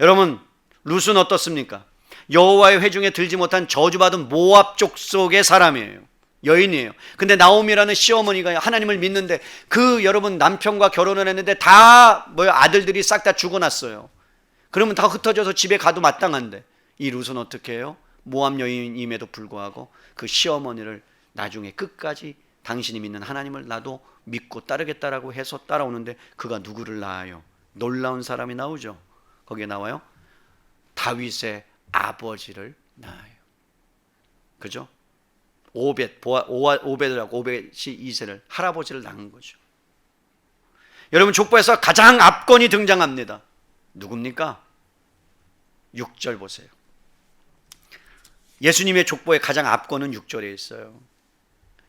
여러분, 룻은 어떻습니까? 여호와의 회중에 들지 못한 저주받은 모압 족속의 사람이에요. 여인이에요. 근데 나오미라는 시어머니가 하나님을 믿는데, 그 여러분 남편과 결혼을 했는데 다 아들들이 싹 다 죽어났어요. 그러면 다 흩어져서 집에 가도 마땅한데, 이 룻은 어떻게 해요? 모압 여인임에도 불구하고 그 시어머니를 나중에 끝까지 당신이 믿는 하나님을 나도 믿고 따르겠다라고 해서 따라오는데, 그가 누구를 낳아요? 놀라운 사람이 나오죠. 거기에 나와요. 다윗의 아버지를 낳아요. 그죠? 오벳이라고, 오벳이 이새를, 할아버지를 낳은 거죠. 여러분, 족보에서 가장 압권이 등장합니다. 누굽니까? 6절 보세요. 예수님의 족보의 가장 압권은 6절에 있어요.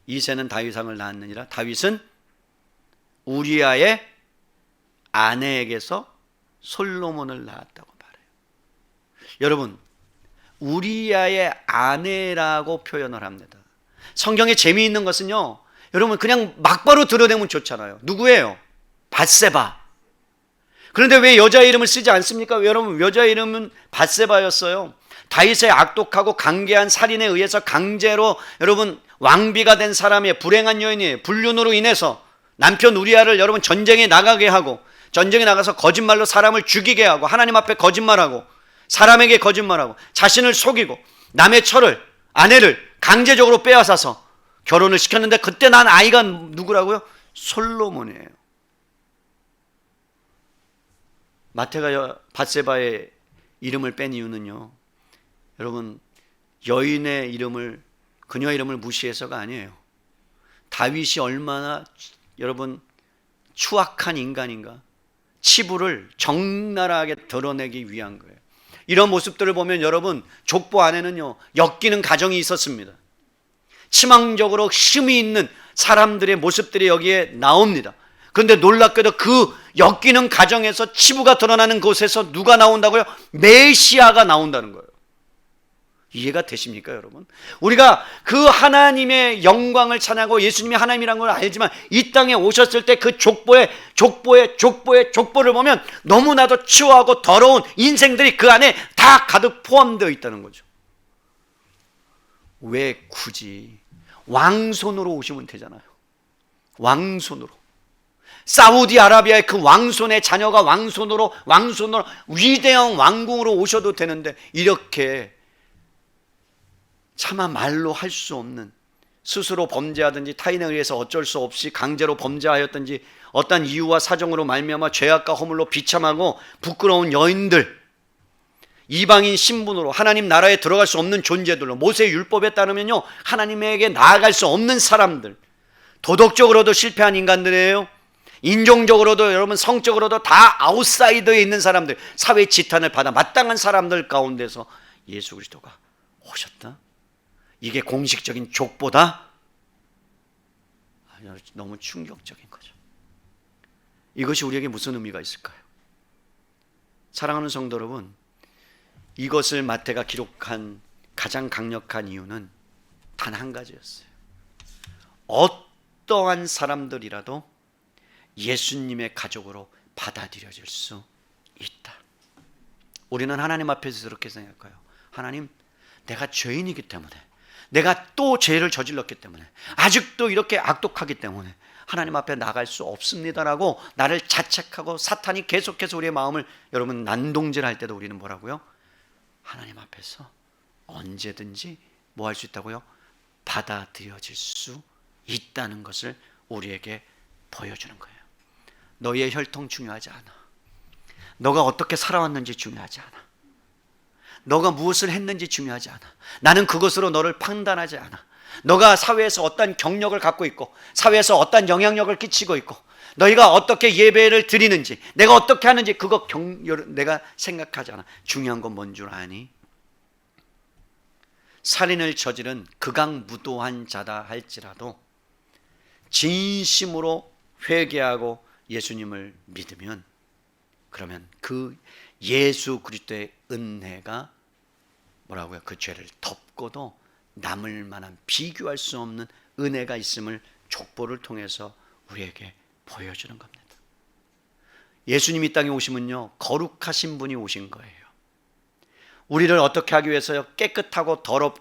이새는 다윗왕을 낳았느니라. 다윗은 우리아의 아내에게서 솔로몬을 낳았다고 말해요. 여러분, 우리아의 아내라고 표현을 합니다. 성경에 재미있는 것은요, 여러분 그냥 막바로 드러내면 좋잖아요. 누구예요? 밧세바. 그런데 왜 여자 이름을 쓰지 않습니까? 여러분, 여자 이름은 밧세바였어요. 다윗의 악독하고 강개한 살인에 의해서 강제로 여러분 왕비가 된 사람의 불행한 여인이에요. 불륜으로 인해서 남편 우리아를 여러분 전쟁에 나가게 하고, 전쟁에 나가서 거짓말로 사람을 죽이게 하고, 하나님 앞에 거짓말하고, 사람에게 거짓말하고, 자신을 속이고, 남의 처를, 아내를 강제적으로 빼앗아서 결혼을 시켰는데, 그때 난 아이가 누구라고요? 솔로몬이에요. 마태가 밧세바의 이름을 뺀 이유는요, 여러분 여인의 이름을, 그녀 이름을 무시해서가 아니에요. 다윗이 얼마나 여러분 추악한 인간인가, 치부를 적나라하게 드러내기 위한 거예요. 이런 모습들을 보면 여러분, 족보 안에는요 엮이는 가정이 있었습니다. 치명적으로 흠이 있는 사람들의 모습들이 여기에 나옵니다. 그런데 놀랍게도 그 엮이는 가정에서 치부가 드러나는 곳에서 누가 나온다고요? 메시아가 나온다는 거예요. 이해가 되십니까, 여러분? 우리가 그 하나님의 영광을 찬양하고 예수님이 하나님이라는 걸 알지만, 이 땅에 오셨을 때 그 족보를 보면 너무나도 추하고 더러운 인생들이 그 안에 다 가득 포함되어 있다는 거죠. 왜 굳이 왕손으로 오시면 되잖아요. 왕손으로. 사우디아라비아의 그 왕손의 자녀가 왕손으로 위대한 왕궁으로 오셔도 되는데, 이렇게 차마 말로 할 수 없는, 스스로 범죄하든지 타인에 의해서 어쩔 수 없이 강제로 범죄하였든지 어떤 이유와 사정으로 말미암아 죄악과 허물로 비참하고 부끄러운 여인들, 이방인 신분으로 하나님 나라에 들어갈 수 없는 존재들로, 모세의 율법에 따르면요 하나님에게 나아갈 수 없는 사람들, 도덕적으로도 실패한 인간들이에요. 인종적으로도, 여러분 성적으로도 다 아웃사이더에 있는 사람들, 사회 지탄을 받아 마땅한 사람들 가운데서 예수 그리스도가 오셨다. 이게 공식적인 족보다? 너무 충격적인 거죠. 이것이 우리에게 무슨 의미가 있을까요? 사랑하는 성도 여러분, 이것을 마태가 기록한 가장 강력한 이유는 단 한 가지였어요. 어떠한 사람들이라도 예수님의 가족으로 받아들여질 수 있다. 우리는 하나님 앞에서 이렇게 생각해요. 하나님, 내가 죄인이기 때문에, 내가 또 죄를 저질렀기 때문에, 아직도 이렇게 악독하기 때문에 하나님 앞에 나갈 수 없습니다라고 나를 자책하고, 사탄이 계속해서 우리의 마음을, 여러분 난동질할 때도 우리는 뭐라고요? 하나님 앞에서 언제든지 뭐 할 수 있다고요? 받아들여질 수 있다는 것을 우리에게 보여주는 거예요. 너희의 혈통 중요하지 않아. 너가 어떻게 살아왔는지 중요하지 않아. 너가 무엇을 했는지 중요하지 않아. 나는 그것으로 너를 판단하지 않아. 너가 사회에서 어떤 경력을 갖고 있고, 사회에서 어떤 영향력을 끼치고 있고, 너희가 어떻게 예배를 드리는지, 내가 어떻게 하는지 그거 내가 생각하지 않아. 중요한 건 뭔 줄 아니? 살인을 저지른 극악무도한 자다 할지라도 진심으로 회개하고 예수님을 믿으면, 그러면 그 예수 그리스도의 은혜가 뭐라고요? 그 죄를 덮고도 남을 만한, 비교할 수 없는 은혜가 있음을 족보를 통해서 우리에게 보여주는 겁니다. 예수님이 이 땅에 오시면요 거룩하신 분이 오신 거예요. 우리를 어떻게 하기 위해서요? 깨끗하고 더러운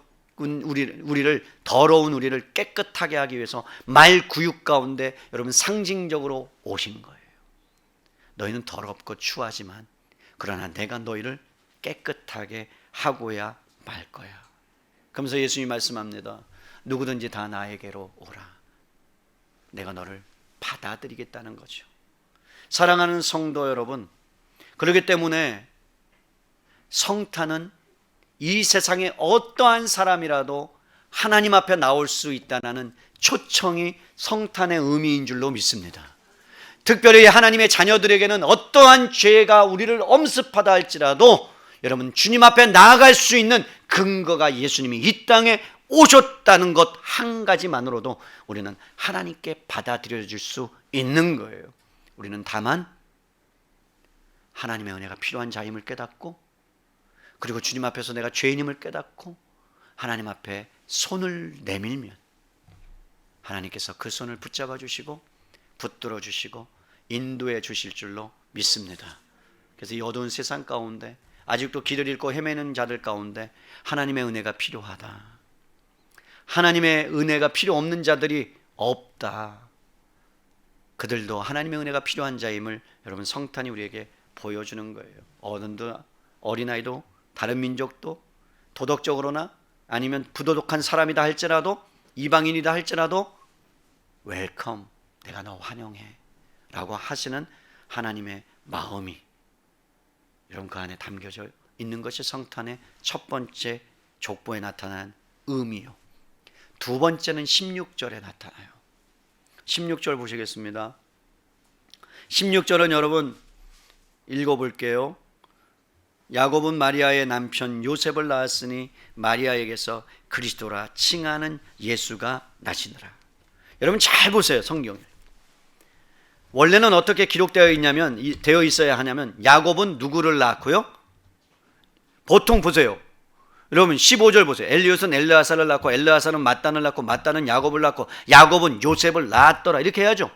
우리를 깨끗하게 하기 위해서 말구육 가운데 여러분 상징적으로 오신 거예요. 너희는 더럽고 추하지만 그러나 내가 너희를 깨끗하게 하고야 말 거야. 그러면서 예수님이 말씀합니다. 누구든지 다 나에게로 오라. 내가 너를 받아들이겠다는 거죠. 사랑하는 성도 여러분, 그렇기 때문에 성탄은 이 세상에 어떠한 사람이라도 하나님 앞에 나올 수 있다는 초청이 성탄의 의미인 줄로 믿습니다. 특별히 하나님의 자녀들에게는 어떠한 죄가 우리를 엄습하다 할지라도 여러분 주님 앞에 나아갈 수 있는 근거가 예수님이 이 땅에 오셨다는 것 한 가지만으로도 우리는 하나님께 받아들여질 수 있는 거예요. 우리는 다만 하나님의 은혜가 필요한 자임을 깨닫고, 그리고 주님 앞에서 내가 죄인임을 깨닫고 하나님 앞에 손을 내밀면 하나님께서 그 손을 붙잡아 주시고 붙들어 주시고 인도해 주실 줄로 믿습니다. 그래서 이 어두운 세상 가운데 아직도 길을 잃고 헤매는 자들 가운데 하나님의 은혜가 필요하다. 하나님의 은혜가 필요 없는 자들이 없다. 그들도 하나님의 은혜가 필요한 자임을 여러분 성탄이 우리에게 보여주는 거예요. 어른도 어린아이도 다른 민족도 도덕적으로나 아니면 부도덕한 사람이다 할지라도 이방인이다 할지라도 웰컴, 내가 너 환영해 라고 하시는 하나님의 마음이 여러분 그 안에 담겨져 있는 것이 성탄의 첫 번째 족보에 나타난 의미요. 두 번째는 16절에 나타나요. 16절 보시겠습니다. 16절은 여러분 읽어볼게요. 야곱은 마리아의 남편 요셉을 낳았으니 마리아에게서 그리스도라 칭하는 예수가 나시느라. 여러분 잘 보세요. 성경을. 원래는 어떻게 기록되어 있냐면, 되어 있어야 하냐면 야곱은 누구를 낳고요? 보통 보세요. 여러분 15절 보세요. 엘리옷은 엘르아사를 낳고 엘르아사는 mat단을 낳고 mat단은 야곱을 낳고 야곱은 요셉을 낳았더라. 이렇게 해야죠.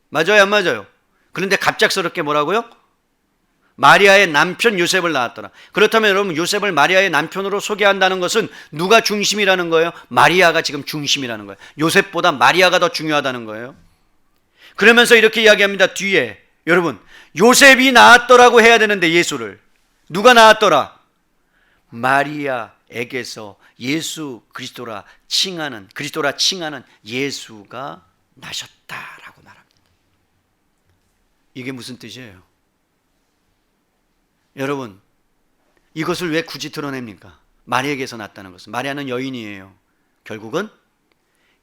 맞아요, 안 맞아요? 그런데 갑작스럽게 뭐라고요? 마리아의 남편 요셉을 낳았더라. 그렇다면 여러분 요셉을 마리아의 남편으로 소개한다는 것은 누가 중심이라는 거예요? 마리아가 지금 중심이라는 거예요. 요셉보다 마리아가 더 중요하다는 거예요. 그러면서 이렇게 이야기합니다. 뒤에 여러분 요셉이 낳았더라고 해야 되는데 예수를 누가 낳았더라? 마리아에게서 예수 그리스도라 칭하는 예수가 나셨다라고 말합니다. 이게 무슨 뜻이에요? 여러분 이것을 왜 굳이 드러냅니까? 마리아에게서 났다는 것은. 마리아는 여인이에요. 결국은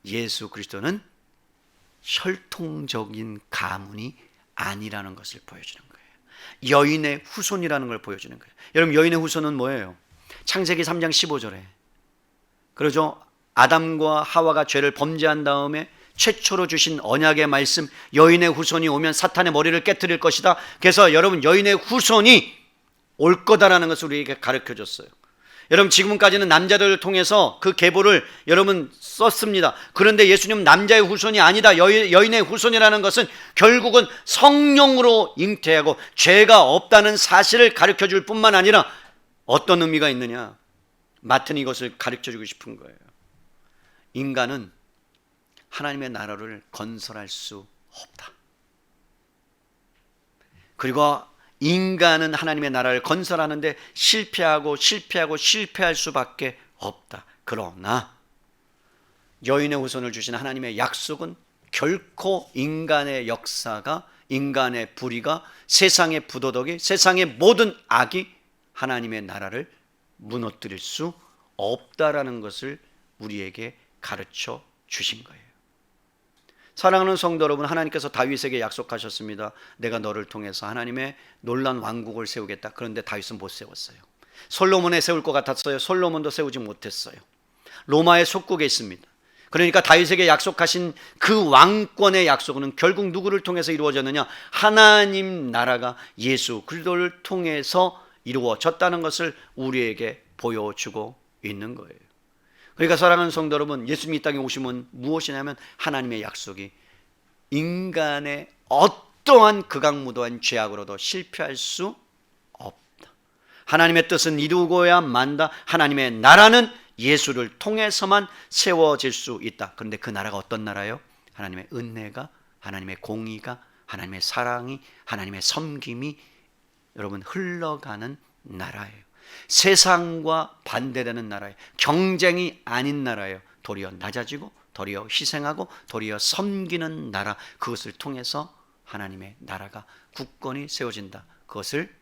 예수 그리스도는 혈통적인 가문이 아니라는 것을 보여주는 거예요. 여인의 후손이라는 걸 보여주는 거예요. 여러분, 여인의 후손은 뭐예요? 창세기 3장 15절에 그러죠. 아담과 하와가 죄를 범죄한 다음에 최초로 주신 언약의 말씀, 여인의 후손이 오면 사탄의 머리를 깨트릴 것이다. 그래서 여러분, 여인의 후손이 올 거다라는 것을 우리에게 가르쳐 줬어요. 여러분, 지금까지는 남자들을 통해서 그 계보를 여러분 썼습니다. 그런데 예수님은 남자의 후손이 아니다, 여인의 후손이라는 것은 결국은 성령으로 잉태하고 죄가 없다는 사실을 가르쳐 줄 뿐만 아니라 어떤 의미가 있느냐, 마태는 이것을 가르쳐 주고 싶은 거예요. 인간은 하나님의 나라를 건설할 수 없다. 그리고 인간은 하나님의 나라를 건설하는데 실패할 수밖에 없다. 그러나 여인의 후손을 주신 하나님의 약속은 결코 인간의 역사가, 인간의 불의가, 세상의 부도덕이, 세상의 모든 악이 하나님의 나라를 무너뜨릴 수 없다라는 것을 우리에게 가르쳐 주신 거예요. 사랑하는 성도 여러분, 하나님께서 다윗에게 약속하셨습니다. 내가 너를 통해서 하나님의 놀라운 왕국을 세우겠다. 그런데 다윗은 못 세웠어요. 솔로몬에 세울 것 같았어요. 솔로몬도 세우지 못했어요. 로마의 속국에 있습니다. 그러니까 다윗에게 약속하신 그 왕권의 약속은 결국 누구를 통해서 이루어졌느냐? 하나님 나라가 예수 그리스도를 통해서 이루어졌다는 것을 우리에게 보여주고 있는 거예요. 그러니까 사랑하는 성도 여러분, 예수님이 이 땅에 오시면 무엇이냐면 하나님의 약속이 인간의 어떠한 극악무도한 죄악으로도 실패할 수 없다. 하나님의 뜻은 이루고야 만다. 하나님의 나라는 예수를 통해서만 세워질 수 있다. 그런데 그 나라가 어떤 나라예요? 하나님의 은혜가, 하나님의 공의가, 하나님의 사랑이, 하나님의 섬김이 여러분 흘러가는 나라예요. 세상과 반대되는 나라예요. 경쟁이 아닌 나라예요. 도리어 낮아지고 도리어 희생하고 도리어 섬기는 나라, 그것을 통해서 하나님의 나라가 굳건히 세워진다. 그것을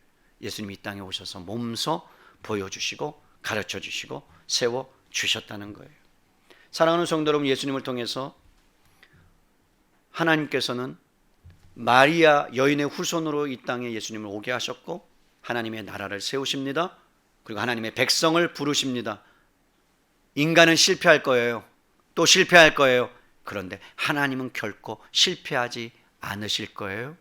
예수님이 이 땅에 오셔서 몸소 보여주시고 가르쳐주시고 세워주셨다는 거예요. 사랑하는 성도 여러분, 예수님을 통해서 하나님께서는 마리아 여인의 후손으로 이 땅에 예수님을 오게 하셨고 하나님의 나라를 세우십니다. 그리고 하나님의 백성을 부르십니다. 인간은 실패할 거예요. 또 실패할 거예요. 그런데 하나님은 결코 실패하지 않으실 거예요.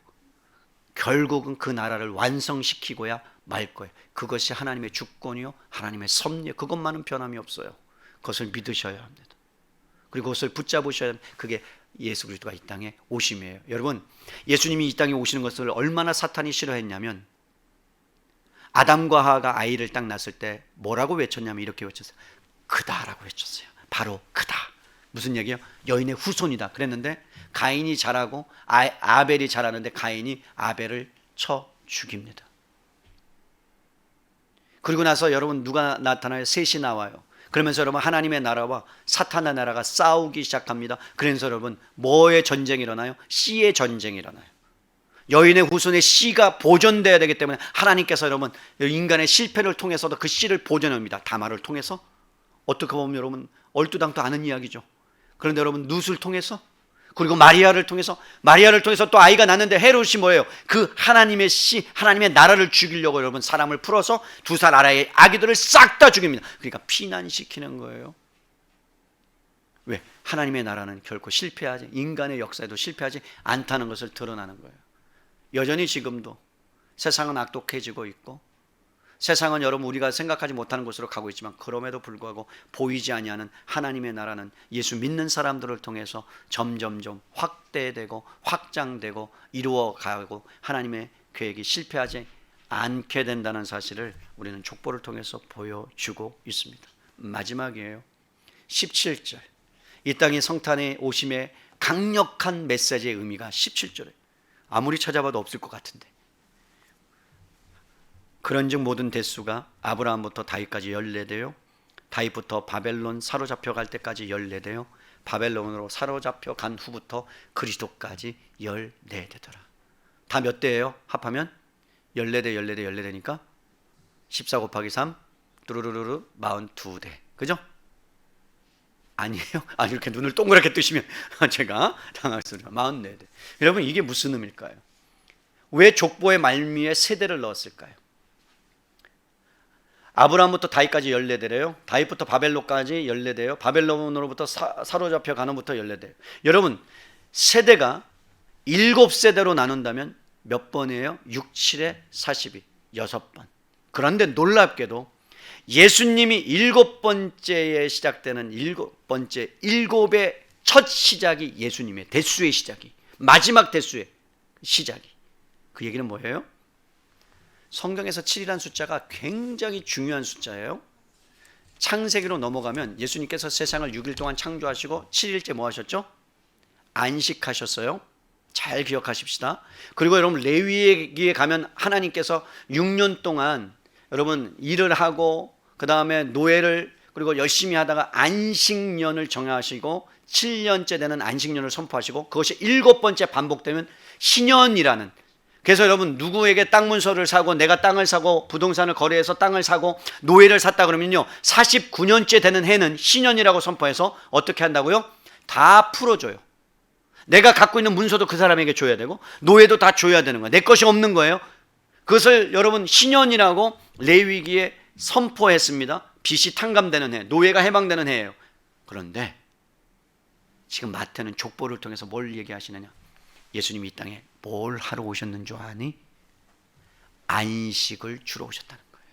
결국은 그 나라를 완성시키고야 말 거예요. 그것이 하나님의 주권이요, 하나님의 섭리, 그것만은 변함이 없어요. 그것을 믿으셔야 합니다. 그리고 그것을 붙잡으셔야 합니다. 그게 예수 그리스도가 이 땅에 오심이에요. 여러분, 예수님이 이 땅에 오시는 것을 얼마나 사탄이 싫어했냐면 아담과 하와가 아이를 딱 낳았을 때 뭐라고 외쳤냐면 이렇게 외쳤어요. 그다라고 외쳤어요. 바로 그다. 무슨 얘기예요? 여인의 후손이다 그랬는데 가인이 자라고 아벨이 자라는데 가인이 아벨을 쳐 죽입니다. 그리고 나서 여러분 누가 나타나요? 셋이 나와요. 그러면서 여러분 하나님의 나라와 사탄의 나라가 싸우기 시작합니다. 그래서 여러분 뭐의 전쟁이 일어나요? 씨의 전쟁이 일어나요. 여인의 후손의 씨가 보존돼야 되기 때문에 하나님께서 여러분 인간의 실패를 통해서도 그 씨를 보존합니다. 다말을 통해서. 어떻게 보면 여러분 얼뚜당도 아는 이야기죠. 그런데 여러분 룻을 통해서, 그리고 마리아를 통해서 또 아이가 낳는데 헤롯이 뭐예요? 그 하나님의 씨, 하나님의 나라를 죽이려고 여러분 사람을 풀어서 2살 아래의 아기들을 싹 다 죽입니다. 그러니까 피난시키는 거예요. 왜? 하나님의 나라는 결코 실패하지, 인간의 역사에도 실패하지 않다는 것을 드러나는 거예요. 여전히 지금도 세상은 악독해지고 있고 세상은 여러분 우리가 생각하지 못하는 곳으로 가고 있지만 그럼에도 불구하고 보이지 아니하는 하나님의 나라는 예수 믿는 사람들을 통해서 점점점 확대되고 확장되고 이루어가고 하나님의 계획이 실패하지 않게 된다는 사실을 우리는 족보를 통해서 보여주고 있습니다. 마지막이에요. 17절. 이 땅의 성탄의 오심의 강력한 메시지의 의미가 17절에 아무리 찾아봐도 없을 것 같은데, 그런즉 모든 대수가 아브라함부터 다윗까지 14대요 다윗부터 바벨론 사로잡혀 갈 때까지 14대요 바벨론으로 사로잡혀 간 후부터 그리스도까지 14대더라. 다 몇 대예요? 합하면 14대 14대 14대니까 14 곱하기 3 뚜루루루루 42대. 그죠? 아니에요? 아니 이렇게 눈을 동그랗게 뜨시면 제가 당황스러워요. 44대. 여러분 이게 무슨 의미일까요? 왜 족보의 말미에 세대를 넣었을까요? 아브라함부터 다윗까지 14대래요. 다윗부터 바벨론까지 14대요. 바벨론으로부터 사로잡혀 가는부터 14대요. 여러분 세대가 7세대로 나눈다면 몇 번이에요? 6, 7에 42 6번. 그런데 놀랍게도 예수님이 7번째에 시작되는 7번째 7의 첫 시작이 예수님의 대수의 시작이 마지막 대수의 시작이 그 얘기는 뭐예요? 성경에서 7이라는 숫자가 굉장히 중요한 숫자예요. 창세기로 넘어가면 예수님께서 세상을 6일 동안 창조하시고 7일째 뭐 하셨죠? 안식하셨어요. 잘 기억하십시다. 그리고 여러분 레위기에 가면 하나님께서 6년 동안 여러분 일을 하고 그 다음에 노예를 그리고 열심히 하다가 안식년을 정하시고 7년째 되는 안식년을 선포하시고 그것이 7번째 반복되면 신년이라는, 그래서 여러분 누구에게 땅 문서를 사고 내가 땅을 사고 부동산을 거래해서 땅을 사고 노예를 샀다 그러면요 49년째 되는 해는 신년이라고 선포해서 어떻게 한다고요? 다 풀어줘요. 내가 갖고 있는 문서도 그 사람에게 줘야 되고 노예도 다 줘야 되는 거예요. 내 것이 없는 거예요. 그것을 여러분 신년이라고 레위기에 선포했습니다. 빚이 탕감되는 해, 노예가 해방되는 해예요. 그런데 지금 마태는 족보를 통해서 뭘 얘기하시느냐? 예수님이 이 땅에 뭘 하러 오셨는 줄 아니? 안식을 주러 오셨다는 거예요.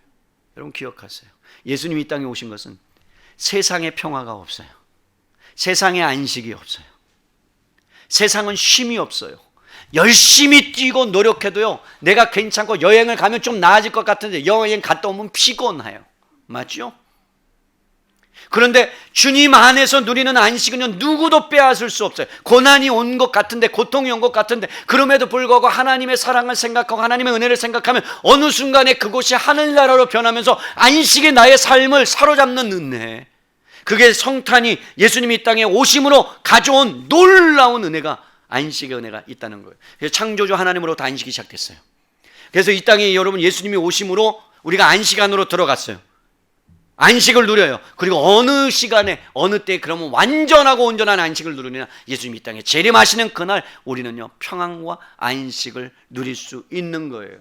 여러분 기억하세요. 예수님이 이 땅에 오신 것은 세상에 평화가 없어요. 세상에 안식이 없어요. 세상은 쉼이 없어요. 열심히 뛰고 노력해도요 내가 괜찮고 여행을 가면 좀 나아질 것 같은데 여행 갔다 오면 피곤해요. 맞죠? 그런데 주님 안에서 누리는 안식은요 누구도 빼앗을 수 없어요. 고난이 온 것 같은데 고통이 온 것 같은데 그럼에도 불구하고 하나님의 사랑을 생각하고 하나님의 은혜를 생각하면 어느 순간에 그곳이 하늘나라로 변하면서 안식이 나의 삶을 사로잡는 은혜, 그게 성탄이 예수님이 이 땅에 오심으로 가져온 놀라운 은혜가 안식의 은혜가 있다는 거예요. 그래서 창조주 하나님으로부터 안식이 시작됐어요. 그래서 이 땅에 여러분 예수님이 오심으로 우리가 안식 안으로 들어갔어요. 안식을 누려요. 그리고 어느 시간에 어느 때에 그러면 완전하고 온전한 안식을 누리느냐, 예수님이 이 땅에 재림하시는 그날 우리는요 평안과 안식을 누릴 수 있는 거예요.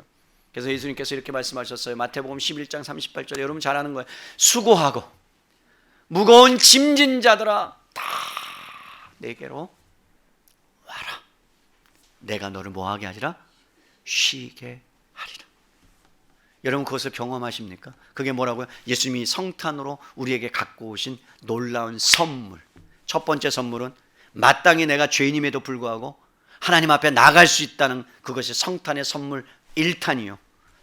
그래서 예수님께서 이렇게 말씀하셨어요. 마태복음 11장 38절에 여러분 잘 아는 거예요. 수고하고 무거운 짐진 자들아 다 내게로 와라. 내가 너를 뭐하게 하리라? 쉬게 하리라. 여러분 그것을 경험하십니까? 그게 뭐라고요? 예수님이 성탄으로 우리에게 갖고 오신 놀라운 선물. 첫 번째 선물은 마땅히 내가 죄인임에도 불구하고 하나님 앞에 나갈 수 있다는 그것이 성탄의 선물 1탄이요.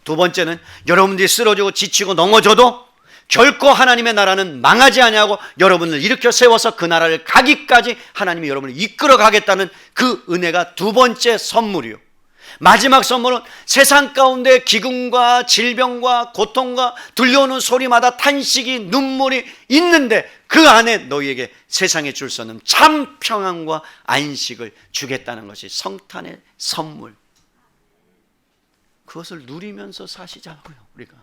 두 번째는 여러분들이 쓰러지고 지치고 넘어져도 결코 하나님의 나라는 망하지 아니하고 여러분을 일으켜 세워서 그 나라를 가기까지 하나님이 여러분을 이끌어 가겠다는 그 은혜가 두 번째 선물이요. 마지막 선물은 세상 가운데 기근과 질병과 고통과 들려오는 소리마다 탄식이 눈물이 있는데 그 안에 너희에게 세상에 줄 수 없는 참 평안과 안식을 주겠다는 것이 성탄의 선물. 그것을 누리면서 사시자고요 우리가.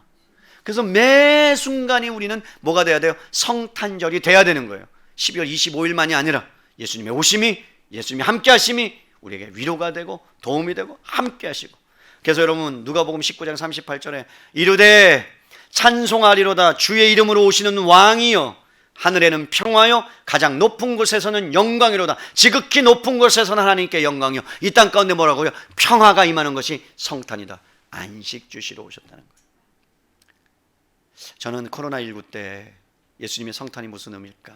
그래서 매 순간이 우리는 뭐가 돼야 돼요? 성탄절이 돼야 되는 거예요. 12월 25일만이 아니라 예수님의 오심이, 예수님이 함께 하심이 우리에게 위로가 되고 도움이 되고 함께 하시고. 그래서 여러분 누가복음 19장 38절에 이르되 찬송하리로다 주의 이름으로 오시는 왕이여 하늘에는 평화요 가장 높은 곳에서는 영광이로다. 지극히 높은 곳에서는 하나님께 영광이요 이 땅 가운데 뭐라고요? 평화가 임하는 것이 성탄이다. 안식 주시러 오셨다는 거예요. 저는 코로나19 때 예수님의 성탄이 무슨 의미일까?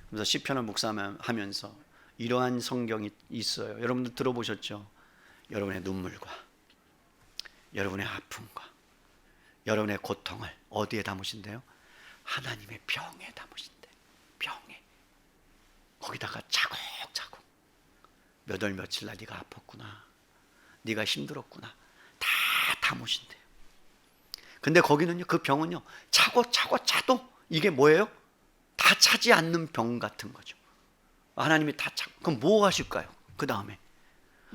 그래서 시편을 묵상하면서 이러한 성경이 있어요. 여러분들 들어보셨죠? 여러분의 눈물과 여러분의 아픔과 여러분의 고통을 어디에 담으신대요? 하나님의 병에 담으신대요. 병에. 거기다가 차곡차곡 몇 월 며칠 날 네가 아팠구나, 네가 힘들었구나 다 담으신대요. 근데 거기는요 그 병은요 차고 차도 이게 뭐예요? 다 차지 않는 병 같은 거죠. 하나님이 다 차. 그럼 뭐 하실까요? 그 다음에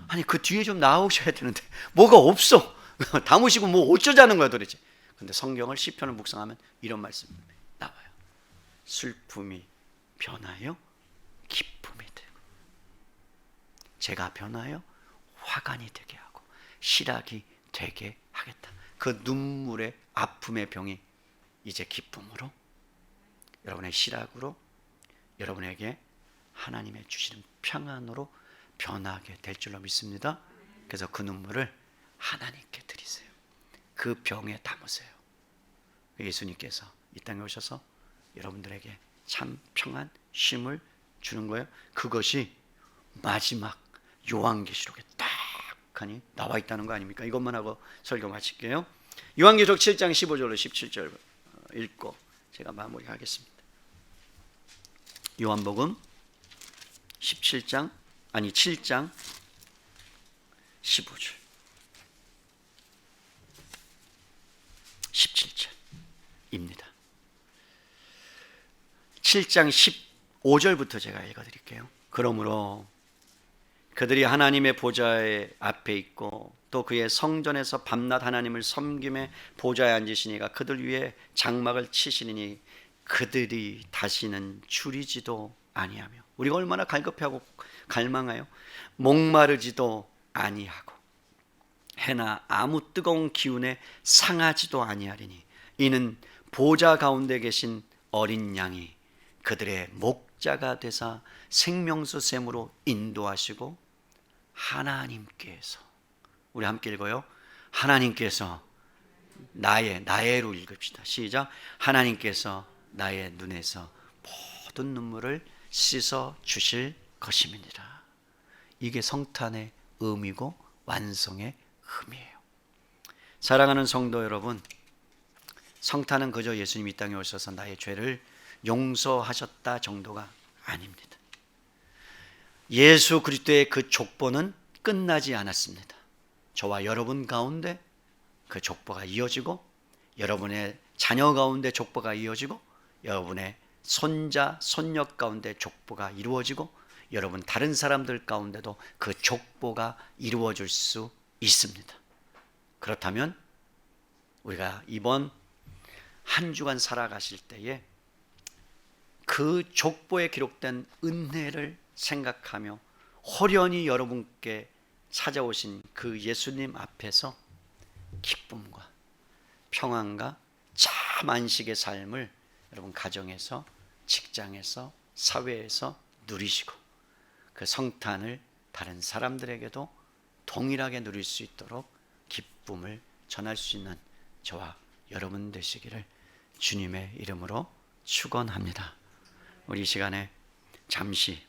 아니 그 뒤에 좀 나오셔야 되는데 뭐가 없어. 담으시고 뭐 어쩌자는 거야 도대체. 근데 성경을 시편을 묵상하면 이런 말씀이 나와요. 슬픔이 변하여 기쁨이 되고, 제가 변하여 화관이 되게 하고 실학이 되게 하겠다. 그 눈물의 아픔의 병이 이제 기쁨으로, 여러분의 실학으로, 여러분에게 하나님의 주시는 평안으로 변하게 될 줄로 믿습니다. 그래서 그 눈물을 하나님께 드리세요. 그 병에 담으세요. 예수님께서 이 땅에 오셔서 여러분들에게 참 평안, 쉼을 주는 거예요. 그것이 마지막 요한계시록에 딱 하니 나와 있다는 거 아닙니까? 이것만 하고 설교 마칠게요. 요한계시록 7장 15절로 17절 읽고 제가 마무리하겠습니다. 요한복음 7장 15절 17절입니다. 7장 15절부터 제가 읽어드릴게요. 그러므로 그들이 하나님의 보좌의 앞에 있고 또 그의 성전에서 밤낮 하나님을 섬김에 보좌에 앉으시니가 그들 위에 장막을 치시니 그들이 다시는 줄이지도 아니하며, 우리가 얼마나 갈급해하고 갈망하여 목마르지도 아니하고 해나 아무 뜨거운 기운에 상하지도 아니하리니 이는 보좌 가운데 계신 어린 양이 그들의 목자가 되사 생명수 샘으로 인도하시고 하나님께서, 우리 함께 읽어요. 하나님께서 나의로 읽읍시다. 시작. 하나님께서 나의 눈에서 모든 눈물을 씻어 주실 것입니다. 이게 성탄의 의미고 완성의 의미예요. 사랑하는 성도 여러분, 성탄은 그저 예수님이 이 땅에 오셔서 나의 죄를 용서하셨다 정도가 아닙니다. 예수 그리스도의 그 족보는 끝나지 않았습니다. 저와 여러분 가운데 그 족보가 이어지고, 여러분의 자녀 가운데 족보가 이어지고, 여러분의 손자, 손녀 가운데 족보가 이루어지고, 여러분 다른 사람들 가운데도 그 족보가 이루어질 수 있습니다. 그렇다면 우리가 이번 한 주간 살아가실 때에 그 족보에 기록된 은혜를 생각하며 호련히 여러분께 찾아오신 그 예수님 앞에서 기쁨과 평안과 참 안식의 삶을 여러분 가정에서, 직장에서, 사회에서 누리시고 그 성탄을 다른 사람들에게도 동일하게 누릴 수 있도록 기쁨을 전할 수 있는 저와 여러분 되시기를 주님의 이름으로 축원합니다. 우리 이 시간에 잠시